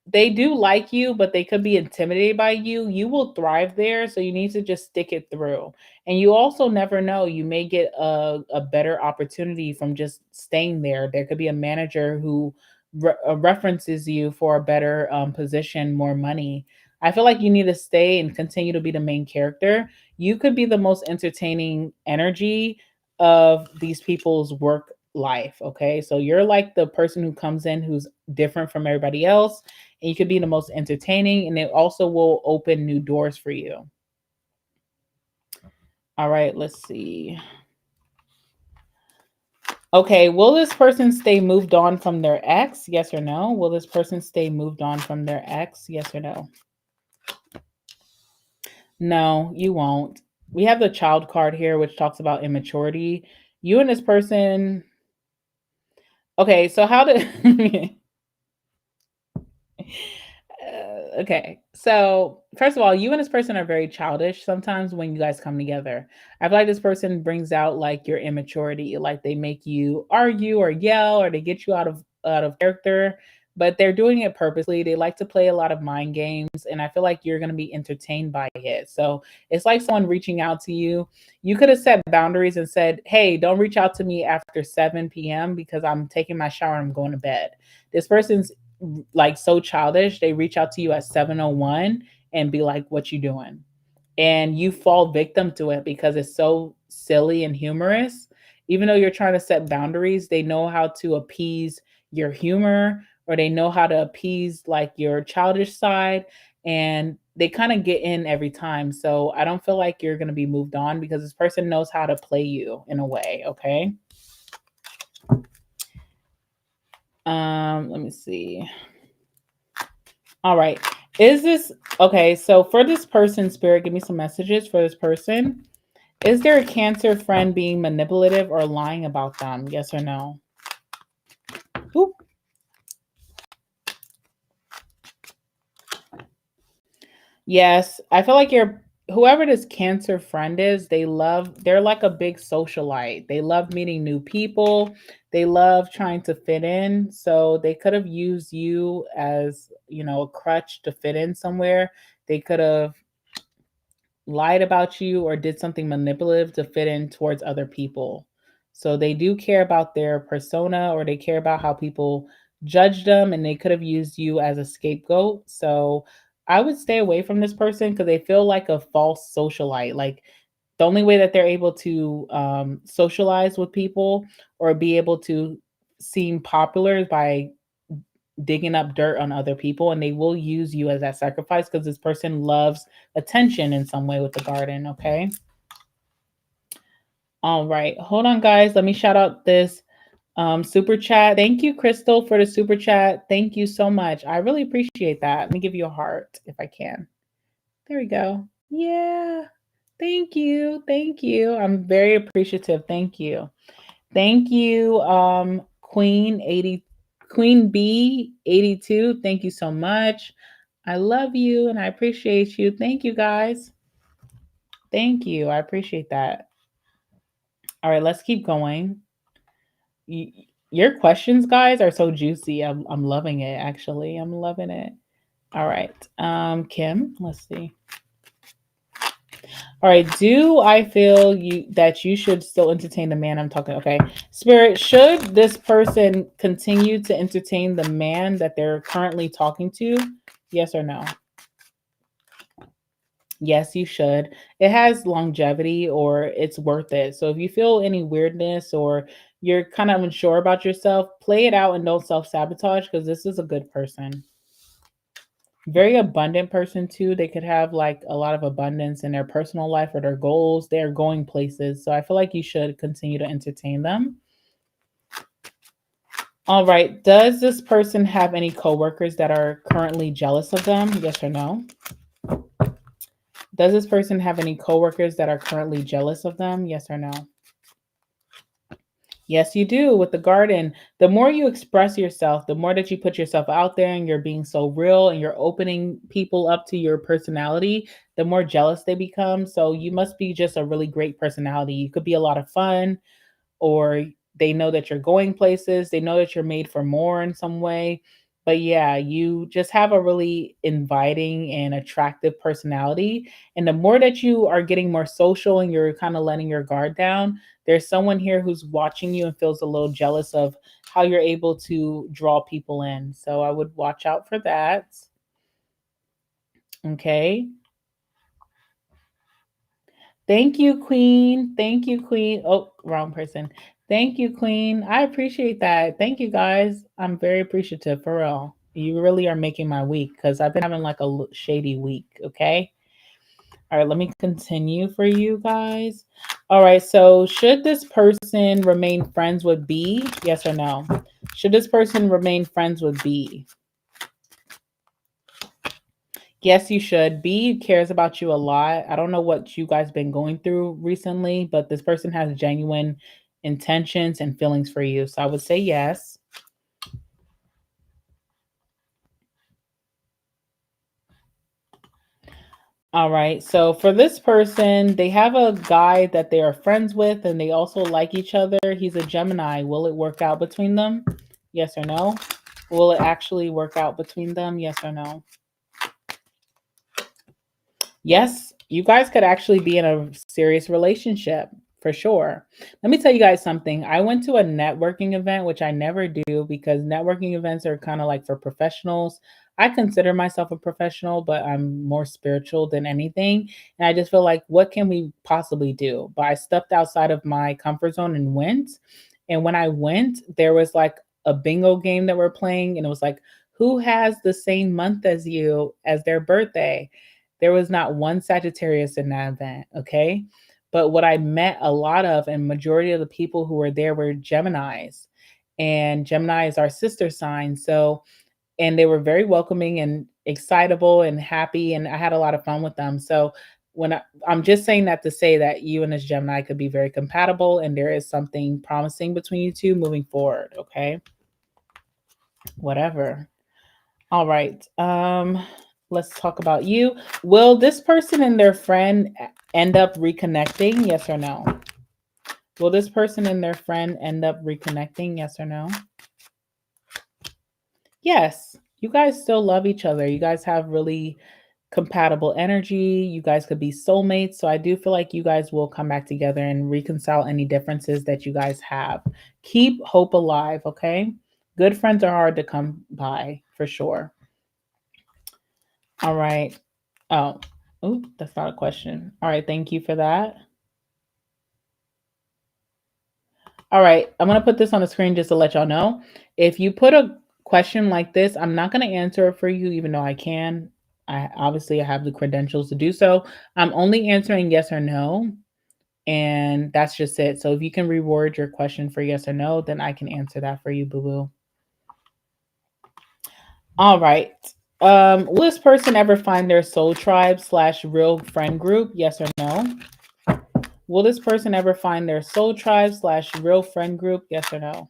they do like you, but they could be intimidated by you. You will thrive there, so you need to just stick it through. And you also never know, you may get a better opportunity from just staying there. There could be a manager who references you for a better position, more money. I feel like you need to stay and continue to be the main character. You could be the most entertaining energy of these people's work life. Okay. So you're like the person who comes in who's different from everybody else, and you could be the most entertaining, and it also will open new doors for you. All right, let's see. Okay, will this person stay moved on from their ex? Yes or no? Will this person stay moved on from their ex? Yes or no? No, you won't. We have the child card here, which talks about immaturity. You and this person. Okay, so how did. Okay. So, first of all, you and this person are very childish sometimes when you guys come together. I feel like this person brings out like your immaturity, like they make you argue or yell or they get you out of character, but they're doing it purposely. They like to play a lot of mind games, and I feel like you're going to be entertained by it. So, it's like someone reaching out to you. You could have set boundaries and said, "Hey, don't reach out to me after 7 p.m. because I'm taking my shower and I'm going to bed." This person's like so childish. They reach out to you at 7:01 and be like, "What you doing?" And you fall victim to it because it's so silly and humorous. Even though you're trying to set boundaries, they know how to appease your humor, or they know how to appease like your childish side, and they kind of get in every time. So I don't feel like you're going to be moved on because this person knows how to play you in a way, okay? Let me see. All right. Is this okay? So for this person, Spirit, give me some messages for this person. Is there a Cancer friend being manipulative or lying about them? Yes or no? Oop. Yes. I feel like you're whoever this Cancer friend is, they're like a big socialite. They love meeting new people. They love trying to fit in. So they could have used you as, a crutch to fit in somewhere. They could have lied about you or did something manipulative to fit in towards other people. So they do care about their persona, or they care about how people judge them, and they could have used you as a scapegoat. So I would stay away from this person because they feel like a false socialite. Like the only way that they're able to socialize with people or be able to seem popular is by digging up dirt on other people, and they will use you as that sacrifice because this person loves attention in some way with the garden. Okay. All right, hold on guys, let me shout out this super chat. Thank you, Crystal, for the super chat. Thank you so much, I really appreciate that. Let me give you a heart if I can. There we go. Yeah, thank you, thank you, I'm very appreciative. Thank you. Thank you, Queen B 82. Thank you so much. I love you and I appreciate you. Thank you guys. Thank you. I appreciate that. All right, let's keep going. Your questions, guys, are so juicy. I'm loving it. Actually, I'm loving it. All right, Kim. Let's see. All right. Do I feel that you should still entertain the man I'm talking? Okay. Spirit, should this person continue to entertain the man that they're currently talking to? Yes or no? Yes, you should. It has longevity or it's worth it. So if you feel any weirdness or you're kind of unsure about yourself, play it out and don't self-sabotage because this is a good person. Very abundant person too. They could have like a lot of abundance in their personal life or their goals. They're going places. So I feel like you should continue to entertain them. All right. Does this person have any coworkers that are currently jealous of them? Yes or no? Does this person have any coworkers that are currently jealous of them? Yes or no? Yes, you do with the garden. The more you express yourself, the more that you put yourself out there and you're being so real and you're opening people up to your personality, the more jealous they become. So you must be just a really great personality. You could be a lot of fun, or they know that you're going places, they know that you're made for more in some way. But yeah, you just have a really inviting and attractive personality. And the more that you are getting more social and you're kind of letting your guard down, there's someone here who's watching you and feels a little jealous of how you're able to draw people in. So I would watch out for that. Okay. Thank you, Queen. Thank you, Queen. Oh, wrong person. Thank you, Queen. I appreciate that. Thank you, guys. I'm very appreciative for real. You really are making my week because I've been having like a shady week. Okay. All right. Let me continue for you guys. All right. So, should this person remain friends with B? Yes or no? Should this person remain friends with B? Yes, you should. B cares about you a lot. I don't know what you guys been going through recently, but this person has genuine intentions and feelings for you. So I would say yes. All right. So for this person, they have a guy that they are friends with and they also like each other. He's a Gemini. Will it work out between them? Yes or no? Will it actually work out between them? Yes or no? Yes, you guys could actually be in a serious relationship for sure. Let me tell you guys something. I went to a networking event, which I never do because networking events are kind of like for professionals. I consider myself a professional, but I'm more spiritual than anything. And I just feel like, what can we possibly do? But I stepped outside of my comfort zone and went. And when I went, there was like a bingo game that we're playing, and it was like, who has the same month as you as their birthday? There was not one Sagittarius in that event, okay? But what I met a lot of, and majority of the people who were there were Geminis. And Gemini is our sister sign. So, and they were very welcoming and excitable and happy. And I had a lot of fun with them. So, I'm just saying that to say that you and this Gemini could be very compatible and there is something promising between you two moving forward, okay? Whatever. All right. Let's talk about you. Will this person and their friend end up reconnecting? Yes or no? Will this person and their friend end up reconnecting? Yes or no? Yes. You guys still love each other. You guys have really compatible energy. You guys could be soulmates. So I do feel like you guys will come back together and reconcile any differences that you guys have. Keep hope alive, okay? Good friends are hard to come by for sure. All right. Oh, oh, that's not a question. All right, thank you for that. All right, I'm gonna put this on the screen just to let y'all know. If you put a question like this, I'm not gonna answer it for you, even though I can. I have the credentials to do so. I'm only answering yes or no, and that's just it. So if you can reword your question for yes or no, then I can answer that for you, boo boo. All right. Will this person ever find their soul tribe slash real friend group? Yes or no? Will this person ever find their soul tribe slash real friend group? Yes or no?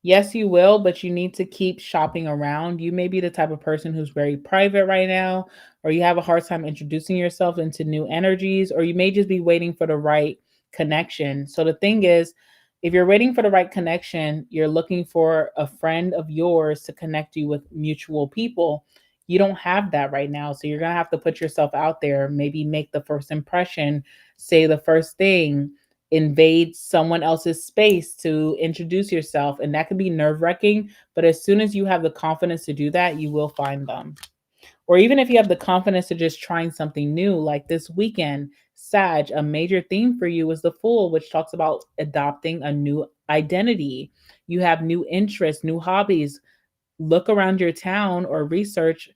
Yes, you will, but you need to keep shopping around. You may be the type of person who's very private right now, or you have a hard time introducing yourself into new energies, or you may just be waiting for the right connection. So the thing is, if you're waiting for the right connection, you're looking for a friend of yours to connect you with mutual people. You don't have that right now. So you're going to have to put yourself out there, maybe make the first impression, say the first thing, invade someone else's space to introduce yourself. And that can be nerve wracking. But as soon as you have the confidence to do that, you will find them. Or even if you have the confidence to just trying something new, like this weekend, Sag, a major theme for you is the Fool, which talks about adopting a new identity. You have new interests, new hobbies. Look around your town or research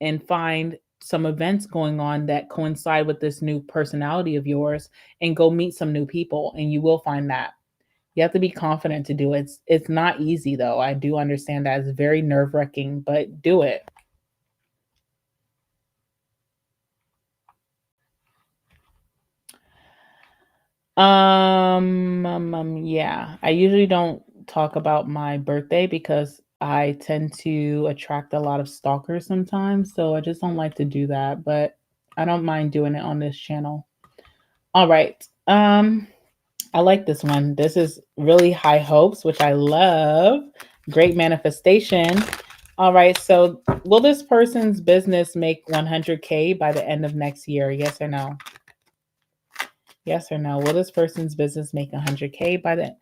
and find some events going on that coincide with this new personality of yours and go meet some new people and you will find that. You have to be confident to do it. It's not easy though. I do understand that it's very nerve-wracking, but do it. Yeah, I usually don't talk about my birthday because I tend to attract a lot of stalkers sometimes, so I just don't like to do that, but I don't mind doing it on this channel. All right. I like this one. This is really high hopes, which I love. Great manifestation. All right. So, will this person's business make 100K by the end of next year? Yes or no? Yes or no? Will this person's business make 100K by the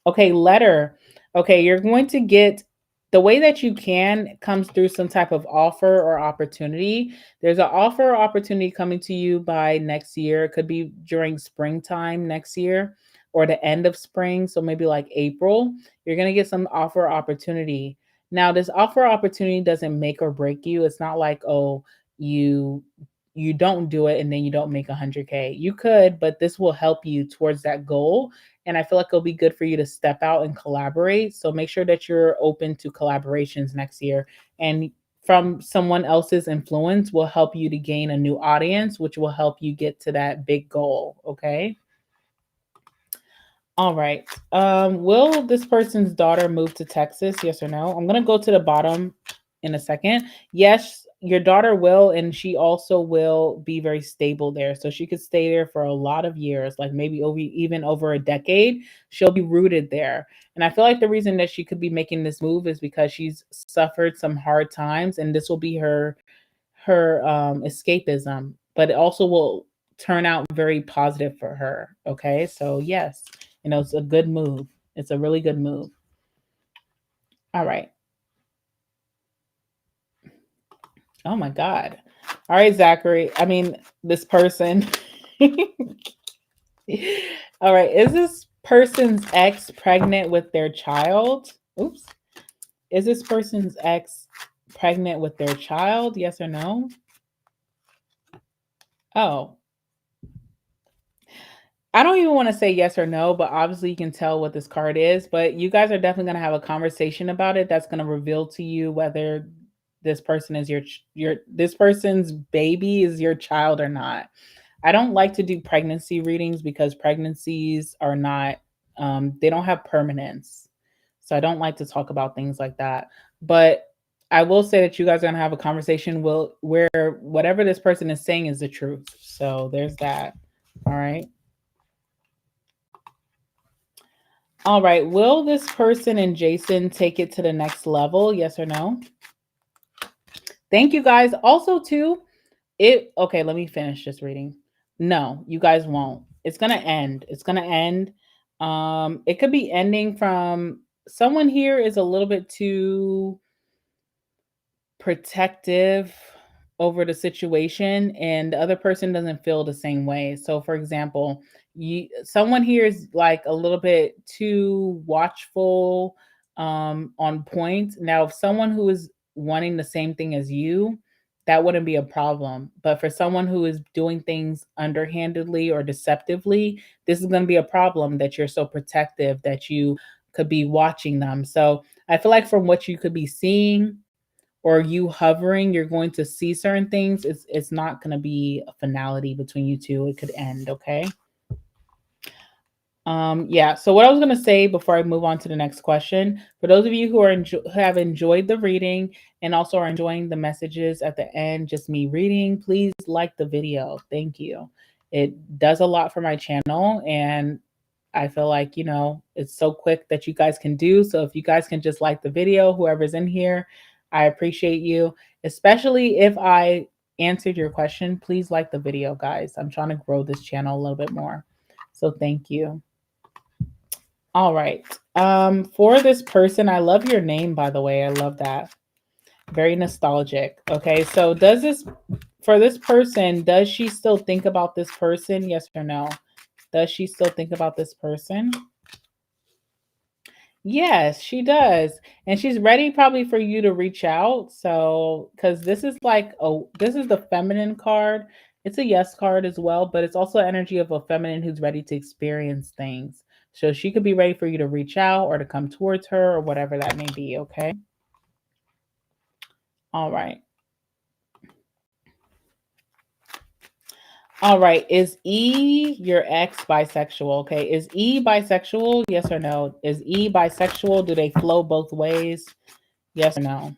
Okay, letter. Okay, you're going to get the way that you can comes through some type of offer or opportunity. There's an offer or opportunity coming to you by next year. It could be during springtime next year or the end of spring. So maybe like April, you're going to get some offer or opportunity. Now, this offer or opportunity doesn't make or break you. It's not like, oh, you you don't do it and then you don't make 100K. You could, but this will help you towards that goal, and I feel like it'll be good for you to step out and collaborate. So make sure that you're open to collaborations next year. And from someone else's influence will help you to gain a new audience, which will help you get to that big goal. Okay. All right. Will this person's daughter move to Texas? Yes or no? I'm going to go to the bottom in a second. Yes, your daughter will, and she also will be very stable there. So she could stay there for a lot of years, like maybe over even over a decade. She'll be rooted there. And I feel like the reason that she could be making this move is because she's suffered some hard times, and this will be her escapism, but it also will turn out very positive for her. Okay. So yes, it's a good move. It's a really good move. All right. Oh my God. All right, Zachary. I mean, this person. All right. Is this person's ex pregnant with their child? Oops. Is this person's ex pregnant with their child? Yes or no? Oh, I don't even want to say yes or no, but obviously you can tell what this card is. But you guys are definitely going to have a conversation about it. That's going to reveal to you whether this person is your this person's baby is your child or not. I don't like to do pregnancy readings because pregnancies are not they don't have permanence. So I don't like to talk about things like that. But I will say that you guys are going to have a conversation where whatever this person is saying is the truth. So there's that. All right. All right. Will this person and Jason take it to the next level? Yes or no? Thank you guys. Also, too, okay, let me finish this reading. No, you guys won't. It's gonna end. It's gonna end. It could be ending from someone here is a little bit too protective over the situation and the other person doesn't feel the same way. So for example, someone here is like a little bit too watchful on point. Now if someone who is wanting the same thing as you, that wouldn't be a problem. But for someone who is doing things underhandedly or deceptively, this is going to be a problem that you're so protective that you could be watching them. So I feel like from what you could be seeing or you hovering, you're going to see certain things. It's not going to be a finality between you two. It could end. Okay. Yeah. So what I was going to say before I move on to the next question, for those of you who who have enjoyed the reading and also are enjoying the messages at the end, just me reading, please like the video. Thank you. It does a lot for my channel, and I feel like, it's so quick that you guys can do. So if you guys can just like the video, whoever's in here, I appreciate you, especially if I answered your question. Please like the video, guys. I'm trying to grow this channel a little bit more. So thank you. All right. For this person, I love your name, by the way. I love that. Very nostalgic. Okay. So for this person, does she still think about this person? Yes or no? Does she still think about this person? Yes, she does. And she's ready probably for you to reach out. So, because this is the feminine card. It's a yes card as well, but it's also energy of a feminine who's ready to experience things. So she could be ready for you to reach out or to come towards her or whatever that may be. Okay. All right. All right. Is E your ex bisexual? Okay. Is E bisexual? Yes or no? Is E bisexual? Do they flow both ways? Yes or no?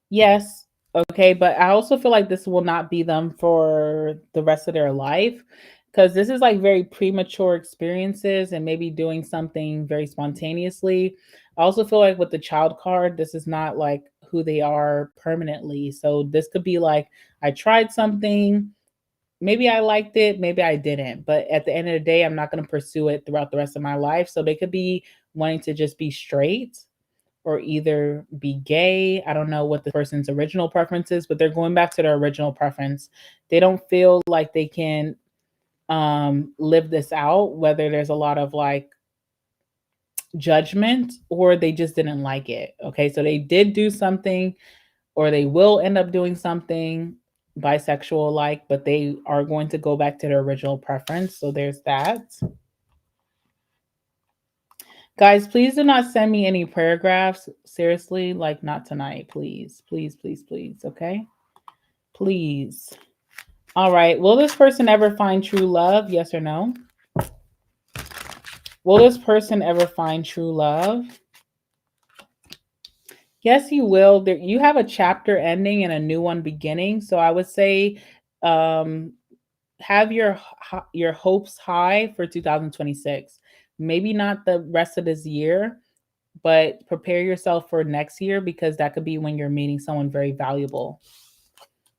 Yes. Okay. But I also feel like this will not be them for the rest of their life because this is like very premature experiences and maybe doing something very spontaneously. I also feel like with the child card, this is not like who they are permanently. So this could be like, I tried something. Maybe I liked it, maybe I didn't. But at the end of the day, I'm not going to pursue it throughout the rest of my life. So they could be wanting to just be straight or either be gay. I don't know what the person's original preference is, but they're going back to their original preference. They don't feel like they can live this out, whether there's a lot of like judgment or they just didn't like it. Okay, so they did do something or they will end up doing something bisexual like, but they are going to go back to their original preference. So there's that. Guys, please do not send me any paragraphs. Seriously, like not tonight, please. Please, please, please. Okay? Please. All right. Will this person ever find true love? Yes or no? Will this person ever find true love? Yes, you will. There, you have a chapter ending and a new one beginning. So I would say um have your hopes high for 2026. Maybe not the rest of this year, but prepare yourself for next year because that could be when you're meeting someone very valuable.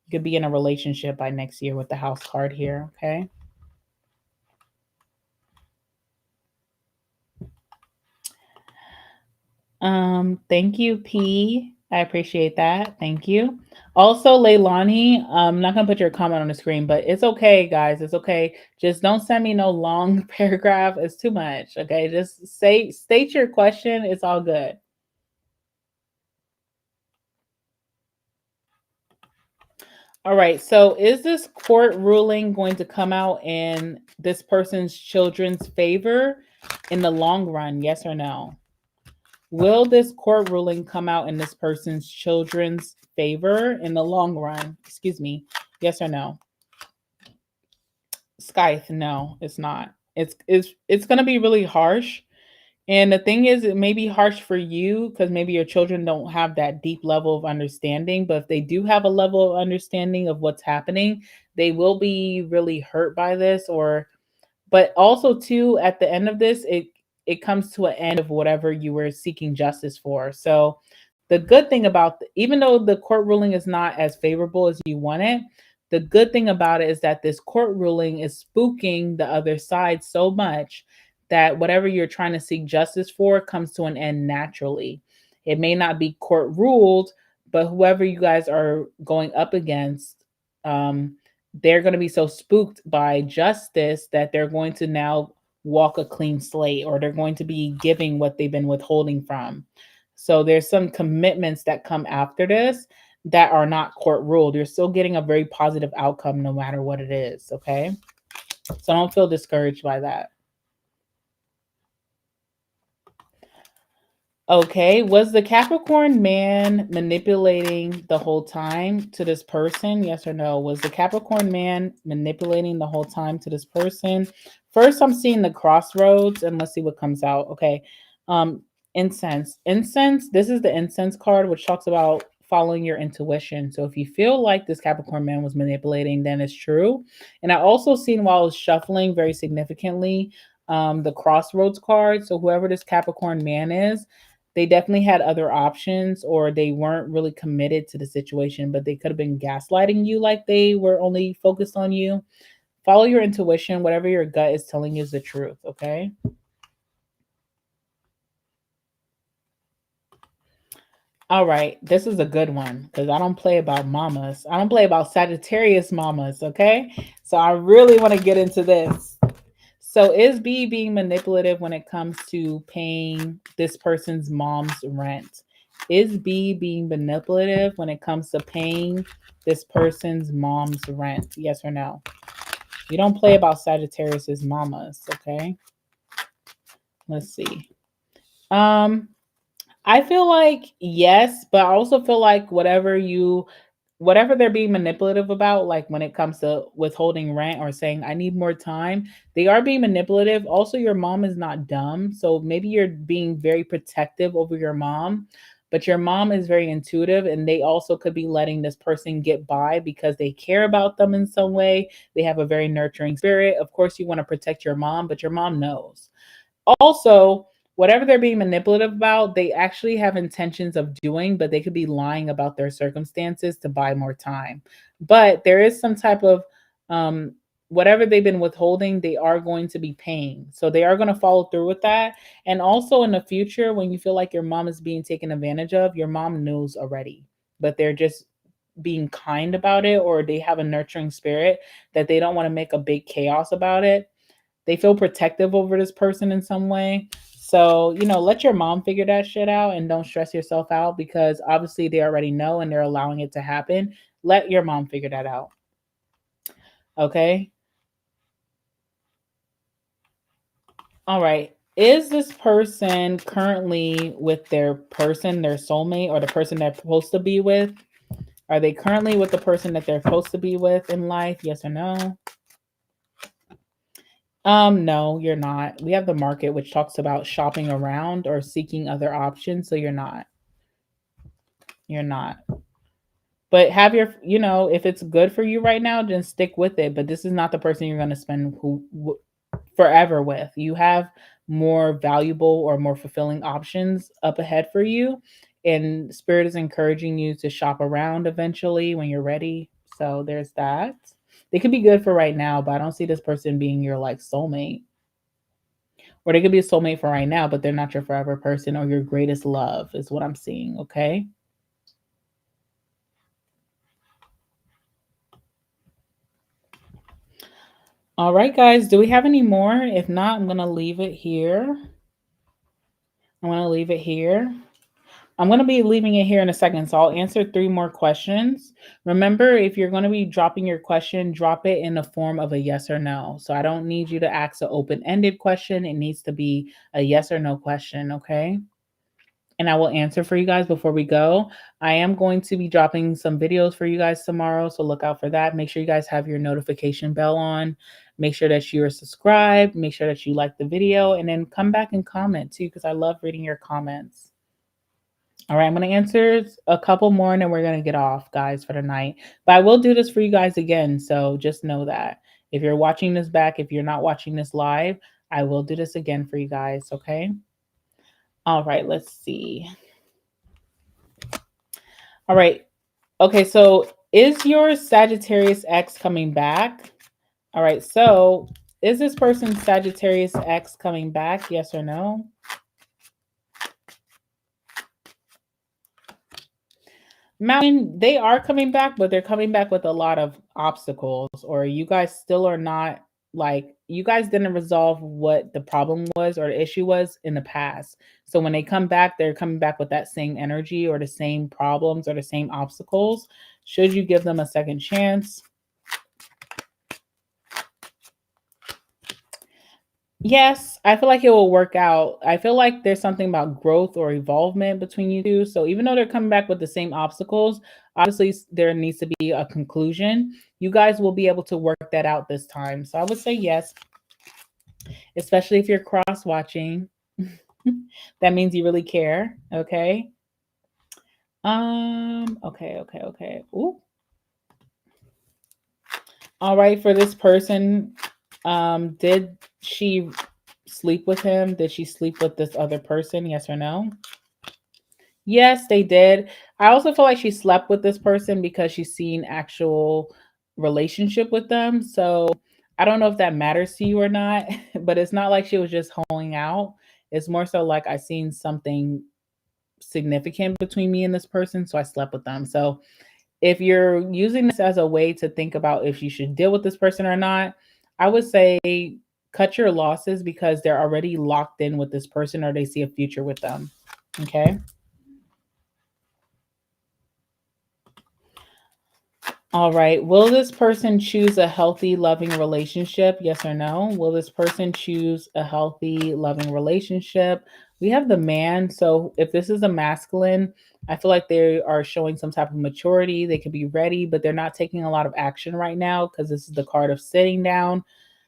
You could be in a relationship by next year with the house card here, okay? Thank you, P. I appreciate that. Thank you. Also, Leilani, I'm not gonna put your comment on the screen, but it's okay, guys. It's okay. Just don't send me no long paragraph. It's too much. Okay. Just state your question. It's all good. All right. So is this court ruling going to come out in this person's children's favor in the long run? Yes or no? Will this court ruling come out in this person's children's favor in the long run? Excuse me. Yes or no? Scythe, no, it's not. It's gonna be really harsh. And the thing is, it may be harsh for you because maybe your children don't have that deep level of understanding. But if they do have a level of understanding of what's happening, they will be really hurt by this or but also too at the end of this it comes to an end of whatever you were seeking justice for. So the good thing about even though the court ruling is not as favorable as you want it, the good thing about it is that this court ruling is spooking the other side so much that whatever you're trying to seek justice for comes to an end naturally. It may not be court ruled, but whoever you guys are going up against, um, they're going to be so spooked by justice that they're going to now walk a clean slate or they're going to be giving what they've been withholding from. So there's some commitments that come after this that are not court ruled. You're still getting a very positive outcome no matter what it is. Okay. So don't feel discouraged by that. Okay, was the Capricorn man manipulating the whole time to this person? Yes or no? Was the Capricorn man manipulating the whole time to this person? First, I'm seeing the crossroads, and let's see what comes out. Okay, um, incense. Incense. This is the incense card, which talks about following your intuition. So if you feel like this Capricorn man was manipulating, then it's true. And I also seen while I was shuffling very significantly the crossroads card. So whoever this Capricorn man is, they definitely had other options or they weren't really committed to the situation, but they could have been gaslighting you like they were only focused on you. Follow your intuition. Whatever your gut is telling you is the truth, okay? All right, this is a good one because I don't play about mamas. I don't play about Sagittarius mamas, okay? So I really want to get into this. So is B being manipulative when it comes to paying this person's mom's rent? Is B being manipulative when it comes to paying this person's mom's rent? Yes or no? You don't play about Sagittarius's mamas, okay? Let's see. Um, I feel like yes, but I also feel like whatever you whatever they're being manipulative about, like when it comes to withholding rent or saying, I need more time, they are being manipulative. Also, your mom is not dumb. So maybe you're being very protective over your mom, but your mom is very intuitive and they also could be letting this person get by because they care about them in some way. They have a very nurturing spirit. Of course, you want to protect your mom, but your mom knows. Also, whatever they're being manipulative about, they actually have intentions of doing, but they could be lying about their circumstances to buy more time. But there is some type of um whatever they've been withholding, they are going to be paying. So they are going to follow through with that. And also in the future, when you feel like your mom is being taken advantage of, your mom knows already, but they're just being kind about it, or they have a nurturing spirit that they don't want to make a big chaos about it. They feel protective over this person in some way. So, let your mom figure that shit out and don't stress yourself out because obviously they already know and they're allowing it to happen. Let your mom figure that out. Okay. All right. Is this person currently with their person, their soulmate, or the person they're supposed to be with? Are they currently with the person that they're supposed to be with in life? Yes or no? No, you're not. We have the market, which talks about shopping around or seeking other options. So you're not. You're not. But have your, if it's good for you right now, then stick with it. But this is not the person you're going to spend forever with. You have more valuable or more fulfilling options up ahead for you. And Spirit is encouraging you to shop around eventually when you're ready. So there's that. They could be good for right now, but I don't see this person being your like soulmate. Or they could be a soulmate for right now, but they're not your forever person or your greatest love, is what I'm seeing. Okay. All right, guys. Do we have any more? If not, I'm going to leave it here. I'm going to leave it here. I'm going to be leaving it here in a second. So I'll answer 3 more questions. Remember, if you're going to be dropping your question, drop it in the form of a yes or no. So I don't need you to ask an open-ended question. It needs to be a yes or no question. Okay. And I will answer for you guys before we go. I am going to be dropping some videos for you guys tomorrow, so look out for that. Make sure you guys have your notification bell on. Make sure that you are subscribed. Make sure that you like the video, and then come back and comment too, because I love reading your comments. All right, I'm going to answer a couple more, and then we're going to get off, guys, for tonight. But I will do this for you guys again, so just know that. If you're watching this back, if you're not watching this live, I will do this again for you guys, okay? All right, let's see. All right. Okay, so is your Sagittarius X coming back? All right, so is this person's Sagittarius X coming back? Yes or no? Mountain, they are coming back, but they're coming back with a lot of obstacles, or you guys still are not, like, you guys didn't resolve what the problem was or the issue was in the past. So when they come back, they're coming back with that same energy or the same problems or the same obstacles. Should you give them a second chance? Yes, I feel like it will work out. I feel like there's something about growth or evolvement between you two. So even though they're coming back with the same obstacles, obviously there needs to be a conclusion. You guys will be able to work that out this time. So I would say yes, especially if you're cross watching. That means you really care. Okay. Okay. Ooh. All right, for this person, did she sleep with him? Did she sleep with this other person? Yes or no? Yes, they did. I also feel like she slept with this person because she's seen actual relationship with them. So I don't know if that matters to you or not, but it's not like she was just holding out. It's more so like I seen something significant between me and this person, so I slept with them. So if you're using this as a way to think about if you should deal with this person or not, I would say cut your losses because they're already locked in with this person or they see a future with them. Okay. All right. Will this person choose a healthy, loving relationship? Yes or no? Will this person choose a healthy, loving relationship? We have the man. So if this is a masculine, I feel like they are showing some type of maturity. They could be ready, but they're not taking a lot of action right now because this is the card of sitting down.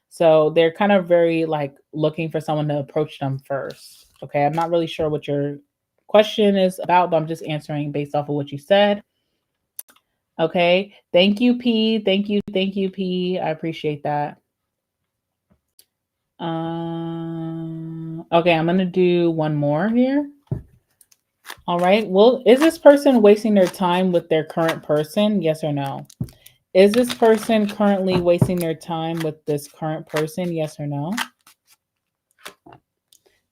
So they're kind of very like looking for someone to approach them first. Okay. I'm not really sure what your question is about, but I'm just answering based off of what you said. Okay. Thank you, P. Thank you, P. I appreciate that. Okay, I'm gonna do one more here. All right. Well, is this person wasting their time with their current person? Yes or no? Is this person currently wasting their time with this current person? Yes or no?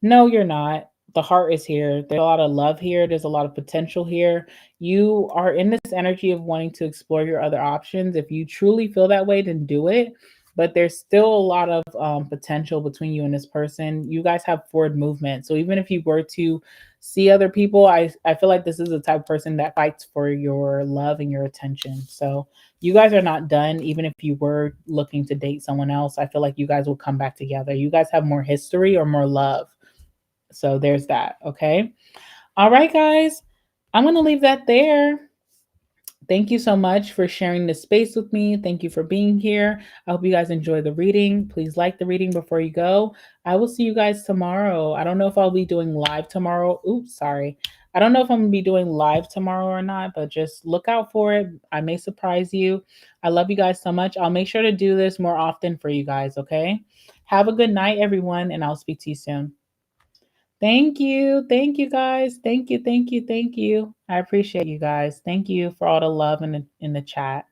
No, you're not. The heart is here. There's a lot of love here. There's a lot of potential here. You are in this energy of wanting to explore your other options. If you truly feel that way, then do it. But there's still a lot of potential between you and this person. You guys have forward movement. So even if you were to see other people, I feel like this is the type of person that fights for your love and your attention. So you guys are not done. Even if you were looking to date someone else, I feel like you guys will come back together. You guys have more history or more love. So there's that. Okay. All right, guys. I'm going to leave that there. Thank you so much for sharing this space with me. Thank you for being here. I hope you guys enjoy the reading. Please like the reading before you go. I will see you guys tomorrow. I don't know if I'll be doing live tomorrow. Oops, sorry. I don't know if I'm going to be doing live tomorrow or not, but just look out for it. I may surprise you. I love you guys so much. I'll make sure to do this more often for you guys, okay? Have a good night, everyone, and I'll speak to you soon. Thank you. Thank you guys. Thank you. Thank you. Thank you. I appreciate you guys. Thank you for all the love in the chat.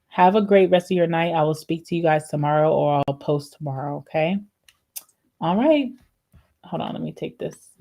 Have a great rest of your night. I will speak to you guys tomorrow or I'll post tomorrow, okay? All right. Hold on, let me take this.